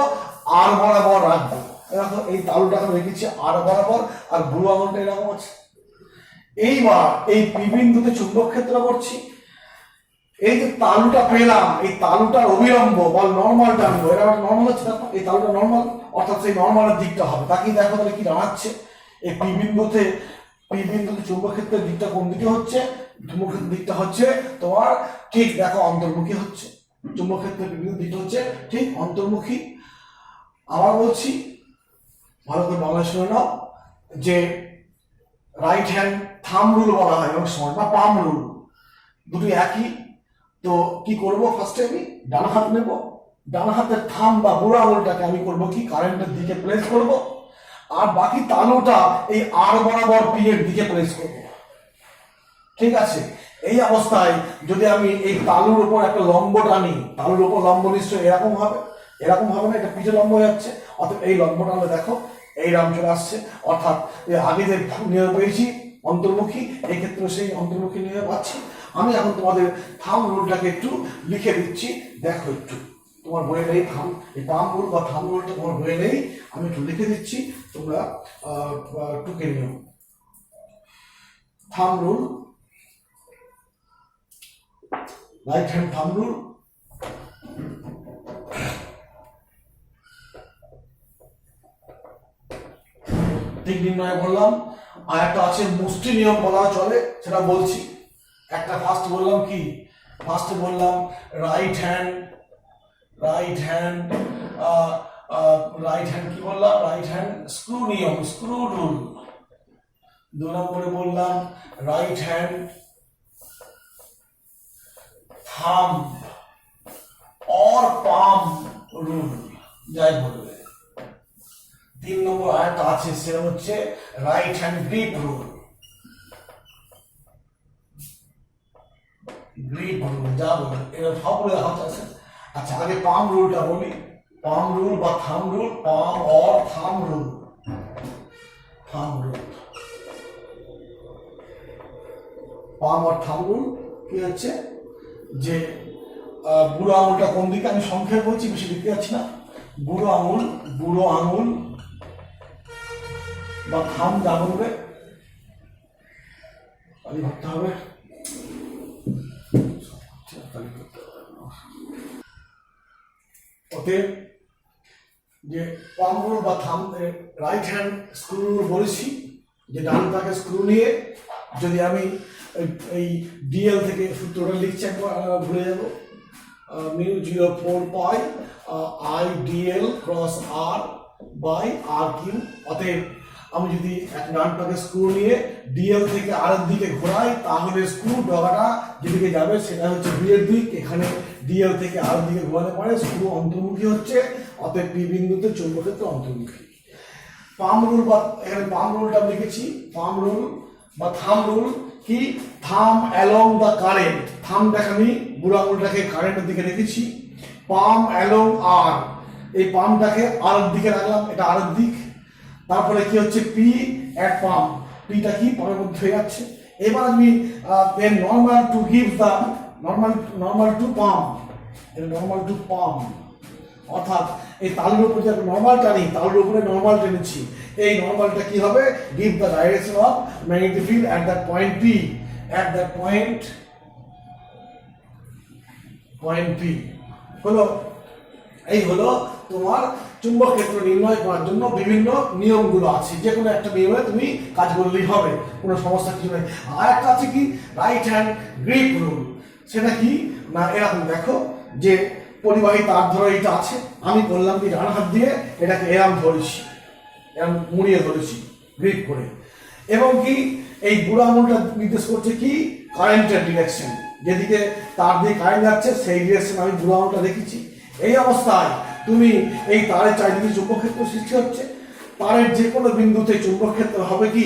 আর বরাবর রাখবো, এরকম এই তালুটাকে রেখেছি আর বরাবর, আর বুড়ো আঙুলটা এরকম আছে। এইবার এই পি বিন্দুতে চুম্বক ক্ষেত্র করছি, এই যে তালুটা পেলাম, এই তালুটার অবিলম্ব বা নর্মাল টানবো, এটা নর্মাল হচ্ছে, দেখো এই তালুটা নর্মাল, অর্থাৎ সেই নর্মালের দিকটা হবে। তাকেই দেখো তাহলে কি দাঁড়াচ্ছে, এই পি বিন্দুতে চুম্বক ক্ষেত্রের দিকটা কোন দিকে হচ্ছে, চুম্বক ক্ষেত্রের দিকটা হচ্ছে তোমার ঠিক দেখো অন্তর্মুখী হচ্ছে, চুম্বক ক্ষেত্রের বিভিন্ন দিকটা হচ্ছে ঠিক অন্তর্মুখী। আবার বলছি ভালো করে বাংলা শুনে নাও, যে রাইট হ্যান্ড থাম রুল বলা হয় অনেক সময়, বা পাম রুল, দুটি একই। তো কি করব, ফার্স্টে আমি ডান হাত নেব, ডান হাতের থাম বা বুড়ো আঙুলটাকে আমি করব কি কারেন্টের দিকে প্লেস করব, আর বাকি তালুটা এই আর বরাবর পি এর দিকে প্লেস করব। ঠিক আছে, এই অবস্থায় যদি আমি এই তালুর উপর একটা লম্ব টানি, তালুর উপর লম্ব নিশ্চয় এরকম হবে না, এটা পিঠে লম্ব হয়ে যাচ্ছে, অর্থাৎ এই লম্বটা আমরা দেখো এই রাম চলে আসছে, অর্থাৎ আগে যে নিয়ে পেয়েছি অন্তর্মুখী, এই ক্ষেত্রে সেই অন্তর্মুখী নিয়ে পাচ্ছি। আমি এখন তোমাদের থাম রুলটাকে একটু লিখে দিচ্ছি, দেখো একটু তোমার বইয়ে নেই থাম, এই পাম রুল বা থাম রুলটা তোমার বইয়ে নেই, আমি একটু লিখে দিচ্ছি, তোমরা টুকে নিও। থাম রুল, রাইট হ্যান্ড থাম রুল, দিক নির্ণয় বললাম। আর একটা আছে মুষ্টি নিয়ম বলা চলে, সেটা বলছি। একটা ফার্স্ট বললাম কি, ফার্স্টে বললাম রাইট হ্যান্ড কি বললাম, রাইট হ্যান্ড স্ক্রু নিয়ম, স্ক্রু রুল। 2 নম্বরে বললাম রাইট হ্যান্ড থাম অর পাম রুল, যাই বলবে। 3 নম্বর আরেকটা আছে, সেটা হচ্ছে রাইট হ্যান্ড গ্রিপ রুল, যা বলবে এটা সবগুলো দেখা আছে। আচ্ছা, আগে পাম রুলটা বলি, পাম রুল বা থাম রুল, পাম অর থাম রুল, পাম অর থাম রুল কি হচ্ছে, যে বুড়ো আঙুলটা কোন দিকে, আমি সংখ্যায় বলছি, বেশি লিখতে যাচ্ছি না, বুড়ো আঙুল বা থাম যা বলবে ধরতে হবে, অতএব যে পাম রুল বা থাম, রাইট হ্যান্ড স্ক্রু রুল বলেছি, যে ডান পাকে স্ক্রু নিয়ে যদি আমি এই ডিএল থেকে সূত্রটা লিখছি, একবার ভুলে যাবো, mu 0.4 pi I DL cross R by R cube. অতএব আমি যদি এক ডান পাকে স্ক্রু নিয়ে ডিএল থেকে আর এর দিকে ঘোরাই, তাহলে স্ক্রু ডগাটা যেদিকে যাবে সেটা হচ্ছে বি এর দিক, এখানে ডিএল থেকে আর এর দিকে ঘোরাতে পারে, স্ক্রু অন্তর্মুখী হচ্ছে, অতএব পি বিন্দুতে চৌম্বক ক্ষেত্র অন্তর্মুখী। পাম রুল বা এখানে পাম রুলটা লিখেছি, পাম রুল বা থাম রুল কি, থাম অ্যালং দ্য কারেন্ট, থামটাকে আমি বুড়ো আঙুলটাকে কারেন্টের দিকে রেখেছি, পাম অ্যালং আর, এই পামটাকে আর দিকে রাখলাম, এটা আর দিক। তারপরে কি হচ্ছে পি অ্যাট পাম, পিটা কি পামের মধ্যে হয়ে যাচ্ছে। এবার আমি then normal to give the normal to palm, normal to palm, অর্থাৎ এই তালুর উপরে যে নর্মাল টানি, তালুর উপরে নর্মাল টেনেছি, এই নর্মালটা কি হবে, give the direction of magnetic field at that point P, at that point P হলো। এই হলো তোমার চুম্বক ক্ষেত্র নির্ণয় করার জন্য বিভিন্ন নিয়মগুলো আছে, যে কোনো একটা নিয়মে তুমি কাজ করলেই হবে, কোনো সমস্যা কিছু নেই। আর একটা আছে কি রাইট হ্যান্ড গ্রিপ রুল, সেটা কি না এরকম দেখো যে পরিবাহী তার ধরো এটা আছে, আমি বললাম কি ডান হাত দিয়ে এটাকে এরম ধরেছি, এরম মুড়িয়ে ধরেছি গ্রিপ করে, এবং কি এই বুড়ো আঙুলটা নির্দেশ করছে কি কারেন্টের ডিরেকশন, যেদিকে তার দিয়ে কারেন্ট যাচ্ছে সেই ডিরেকশন আমি বুড়ো আঙুলটা রেখেছি। এই অবস্থায় তুমি এই তারের চারিদিকে চুম্বক ক্ষেত্র সৃষ্টি হচ্ছে, তারের যে কোনো বিন্দুতে চুম্বক ক্ষেত্র হবে কি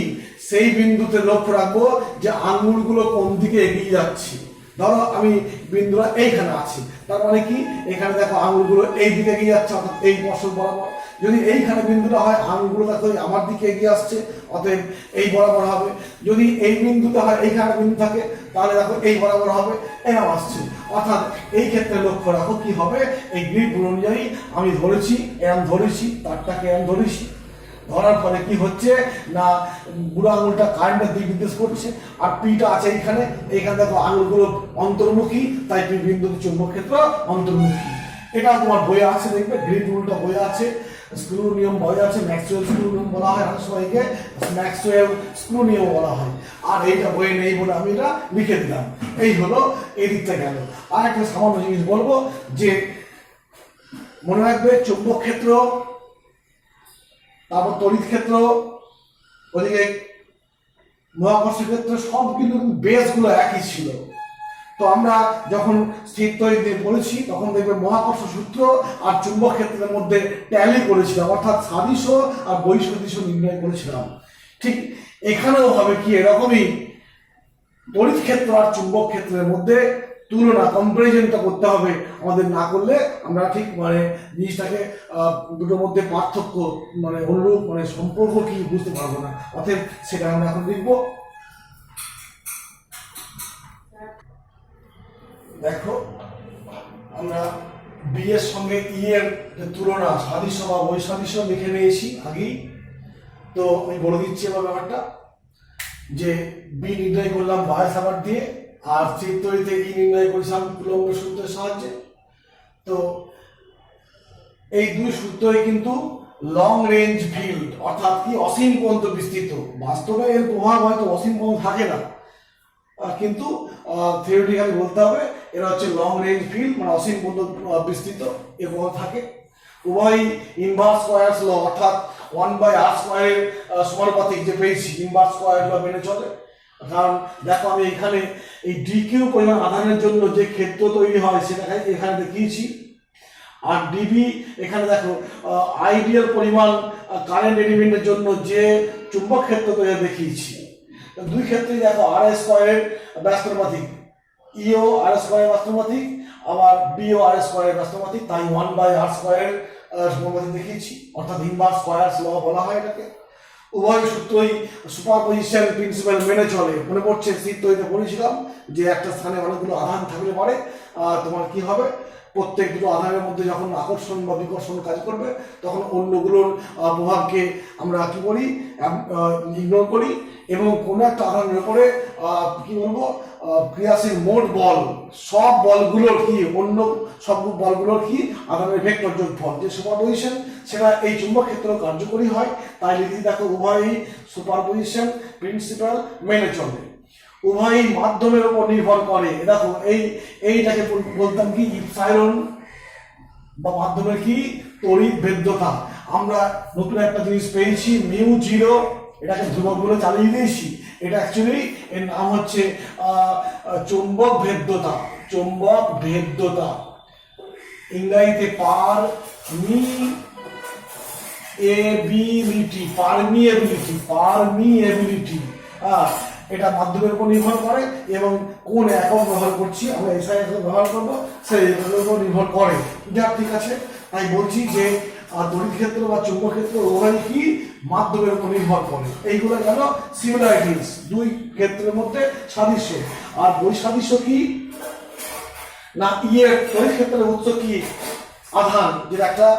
সেই বিন্দুতে লক্ষ্য রাখবো যে আঙুলগুলো কোন দিকে এগিয়ে যাচ্ছে। ধরো আমি বিন্দুটা এইখানে আছি, তার মানে কি এখানে দেখো আঙুলগুলো এই দিকে এগিয়ে যাচ্ছে, অর্থাৎ এই বর্ষণ বরাবর। যদি এইখানে বিন্দুটা হয় আঙুলগুলো দেখো আমার দিকে এগিয়ে আসছে, অতএব এই বরাবর হবে। যদি এই বিন্দুতে হয় এইখানে বিন্দু থাকে তাহলে দেখো এই বরাবর হবে, এরকম আসছে। অর্থাৎ এই ক্ষেত্রে লক্ষ্য রাখো কি হবে, এই গ্রিপ রুল অনুযায়ী আমি ধরেছি, এরম ধরেছি, তারটাকে এরম ধরেছি, ধরার ফলে কি হচ্ছে না বুড়ো আঙুলটা কারেন্টের দিক নির্দেশ করছে, আর পিটা আছে এইখানে, এইখানে দেখো আঙুলগুলো অন্তর্মুখী, তাই পি বিন্দুতে চুম্বক ক্ষেত্র অন্তর্মুখী। এটা তোমার বইয়ে আছে, দেখবে গ্রিপ রুলটা বইয়ে আছে, স্ক্রু নিয়ম বইয়ে আছে, ম্যাক্সওয়েল স্ক্রু নিয়ম বলা হয়, অনেক সময়কে ম্যাক্সওয়েল স্ক্রু নিয়ম বলা হয়। আর এইটা বইয়ে নেই বলে আমি এটা লিখে দিলাম। এই হলো এই দিকটা গেল। আর একটা সামান্য জিনিস বলবো যে মনে রাখবে চুম্বক ক্ষেত্র, তারপর তড়িৎ ক্ষেত্র, ওদিকে মহাকর্ষ ক্ষেত্র, সব কিন্তু বেসগুলো একই ছিল। তো আমরা যখন স্থির তড়িৎ নিয়ে পড়েছি তখন দেখবে মহাকর্ষ সূত্র আর চুম্বক ক্ষেত্রের মধ্যে ট্যালি করেছিলাম, অর্থাৎ সাদৃশ্য আর বৈসাদৃশ্য নির্ণয় করেছিলাম। ঠিক এখানেও হবে কি এরকমই, তড়িৎ ক্ষেত্র আর চুম্বক ক্ষেত্রের মধ্যে তুলনা কম্পারিজনটা করতে হবে, আমাদের না করলে আমরা ঠিক মানে জিনিসটাকে দুটোর মধ্যে পার্থক্য মানে অনুরূপ মানে সম্পর্ক কি বুঝতে পারবো না। অতএব সেটা আমরা এখন লিখবো। দেখো আমরা বি এর সঙ্গে ই এর তুলনা সাদৃশ্য বা বৈসাদৃশ্য লিখে নিয়েছি আগেই। তো আমি বলে দিচ্ছি এবার ব্যাপারটা, যে বি নির্ণয় করলাম বায় সাবার দিয়ে, আর স্থির তড়িতে ই নির্ণয় করেছিলাম কুলম্ব সূত্রের সাহায্যে। তো এই দুই সূত্রই কিন্তু লং রেঞ্জ ফিল্ড, অর্থাৎ কি অসীম পর্যন্ত বিস্তৃত। বাস্তবে এর প্রভাব হয়তো অসীম পর্যন্ত থাকে না, কিন্তু থিওরিটিক্যালি বলতে হবে এরা হচ্ছে লং রেঞ্জ ফিল্ড, মানে অসীম পর্যন্ত বিস্তৃত এর প্রভাব থাকে। উভয় ইনভার্স স্কয়ারস ল, অর্থাৎ 1/r² এর সমানুপাতিক যে পেয়েছি, ইনভার্স স্কয়ার ল মেনে চলে। কারণ দেখো আমি এখানে এই ডিকিউ পরিমাণ আধানের জন্য যে ক্ষেত্র তৈরি হয় সেটা এখানে দেখিয়েছি, আর ডিবি এখানে দেখো আইডিয়াল পরিমাণ কারেন্ট এলিমেন্টের জন্য যে চুম্বক ক্ষেত্র তৈরি দেখিয়েছি। দুই ক্ষেত্রেই দেখো r² এর ব্যস্তানুপাতিক, ইও r² এর ব্যস্তানুপাতিক, আবার বিও r² এর ব্যস্তানুপাতিক, তাই 1/r² এর সমানুপাতিক দেখিয়েছি, অর্থাৎ ইনভার্স স্কয়ারস ল বলা হয় এটাকে। উভয় সূত্রই সুপারপজিশন প্রিন্সিপাল মেনে চলে। মনে পড়ছে স্থির তড়িতে বলেছিলাম যে একটা স্থানে অনেকগুলো আধান থাকলে পরে তোমার কি হবে, প্রত্যেক দুটো আধানের মধ্যে যখন আকর্ষণ বা বিকর্ষণ কাজ করবে তখন অন্যগুলোর প্রভাবকে আমরা কি করি, ইগনোর করি, এবং কোনো একটা আধানের উপরে কি বলবো ক্রিয়াশীল মোট বল, সব বলগুলোর কি অন্য সব বলগুলোর কি আধানের ভেক্টর যোগফল, যে সুপারপজিশন সেটা এই চুম্বক ক্ষেত্র কার্যকরী হয়। তাই লিখি দেখো উভয়ই সুপারপজিশন প্রিন্সিপাল মেনে চলে, উভয়ই মাধ্যমের উপর নির্ভর করে। দেখো এইটাকে বলতাম কি ইপসাইলন, বা মাধ্যমের কি তড়িৎ ভেদ্যতা। আমরা নতুন একটা জিনিস পেয়েছি μ0, এটাকে ধ্রুবক বলে চালিয়ে দিয়েছি। এটা অ্যাকচুয়ালি এর নাম হচ্ছে চৌম্বক ভেদ্যতা। চৌম্বক ভেদ্যতা ইংরেজিতে পারমিএবিলিটি। এটা মাধ্যমের উপর নির্ভর করে এবং কোন একক ব্যবহার করছি, আমরা এসআই একক ব্যবহার করবো সেই এককের উপর নির্ভর করে। যা ঠিক আছে, তাই বলছি যে তড়িৎ ক্ষেত্র বা চৌম্বক ক্ষেত্র উভয় কি মাধ্যমের উপর নির্ভর করে। এইগুলো গেল সিমিলারিটিস, দুই ক্ষেত্রের মধ্যে সাদৃশ্য। আর বৈসাদৃশ্য কি না, এর তড়িৎ ক্ষেত্রের উৎস কি আধান, যেটা একটা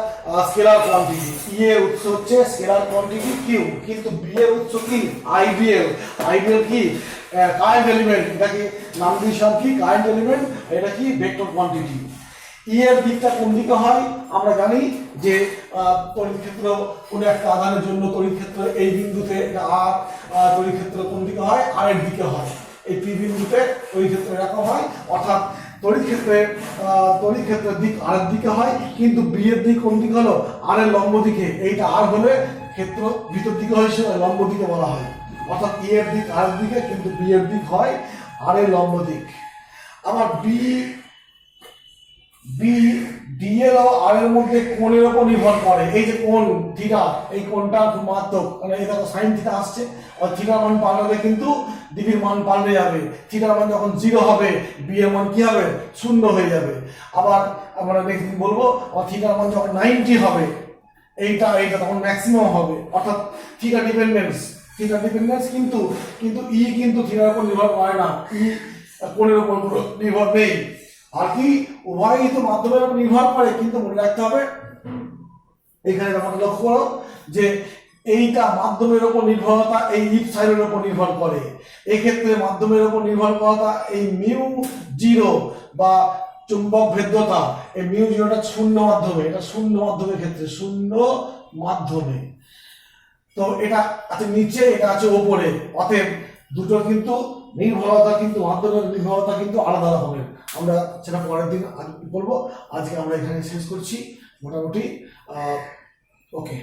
স্কেলার কোয়ান্টিটি। এর উৎস হচ্ছে স্কেলার কোয়ান্টিটি কিউ, কিন্তু বি এর উৎস কি আইডিএল। আইডিএল কি কারেন্ট এলিমেন্ট, এটাকে নাম দিয়েছিলাম কি কারেন্ট এলিমেন্ট, এটা কি ভেক্টর কোয়ান্টিটি। এর দিকটা কোন দিকে হয় আমরা জানি যে তড়িৎ ক্ষেত্র কোন একটা আধানের জন্য তড়িৎ ক্ষেত্র এই বিন্দুতে আর তড়িৎ ক্ষেত্র কোন দিকে হয় আর এর দিকে হয়, এই পি বিন্দুতে তড়িৎ ক্ষেত্র এরকম হয়, অর্থাৎ তড়িৎ ক্ষেত্রের দিক আর এর দিকে হয়, কিন্তু বি এর দিক কোন দিকে হলো আর এর লম্ব দিকে। এইটা আর হলে ক্ষেত্র ভিতর দিকে হয়েছে লম্ব দিকে বলা হয়, অর্থাৎ এ এর দিক আর এর দিকে, কিন্তু বি এর দিক হয় আর এর লম্ব দিক। আবার ডিএল ও আর এর মধ্যে কোণের উপর নির্ভর করে। এই যে কোণ থিটা, এই কোণটা খুব মারাত্মক, মানে এই দেখো সাইন থিটা আসছে, আর থিটার মান পাল্টালে কিন্তু ডিবির মান পাল্টে যাবে। থিটার মান যখন 0 হবে বি এর মান কি হবে 0 হয়ে যাবে। আবার আমরা নেক্সট বলবো থিটার মান যখন 90 হবে এইটা তখন ম্যাক্সিমাম হবে, অর্থাৎ থিটা ডিপেন্ডেন্স কিন্তু ই কিন্তু থিটার উপর নির্ভর করে না, ই কোণের উপর নির্ভর নেই। আর কি উভয়ই তো মাধ্যমের উপর নির্ভর করে, কিন্তু মনে রাখতে হবে এখানে আমাকে লক্ষ্য করো যে এইটা মাধ্যমের উপর নির্ভরতা এই ইফ সাইনের উপর নির্ভর করে। এই ক্ষেত্রে মাধ্যমের উপর নির্ভরতা এই মিউ 0 বা চুম্বক ভেদ্যতা, এই মিউ 0টা শূন্য মাধ্যমে, এটা শূন্য মাধ্যমের ক্ষেত্রে শূন্য মাধ্যমে। তো এটা আছে নিচে, এটা আছে উপরে, অতএব দুটোর কিন্তু নির্ভরতা কিন্তু মাধ্যমের নির্ভরতা কিন্তু আলাদা রকমের। আমরা সেটা পরের দিন বলবো। আজকে আমরা এখানে শেষ করছি মোটামুটি। ওকে।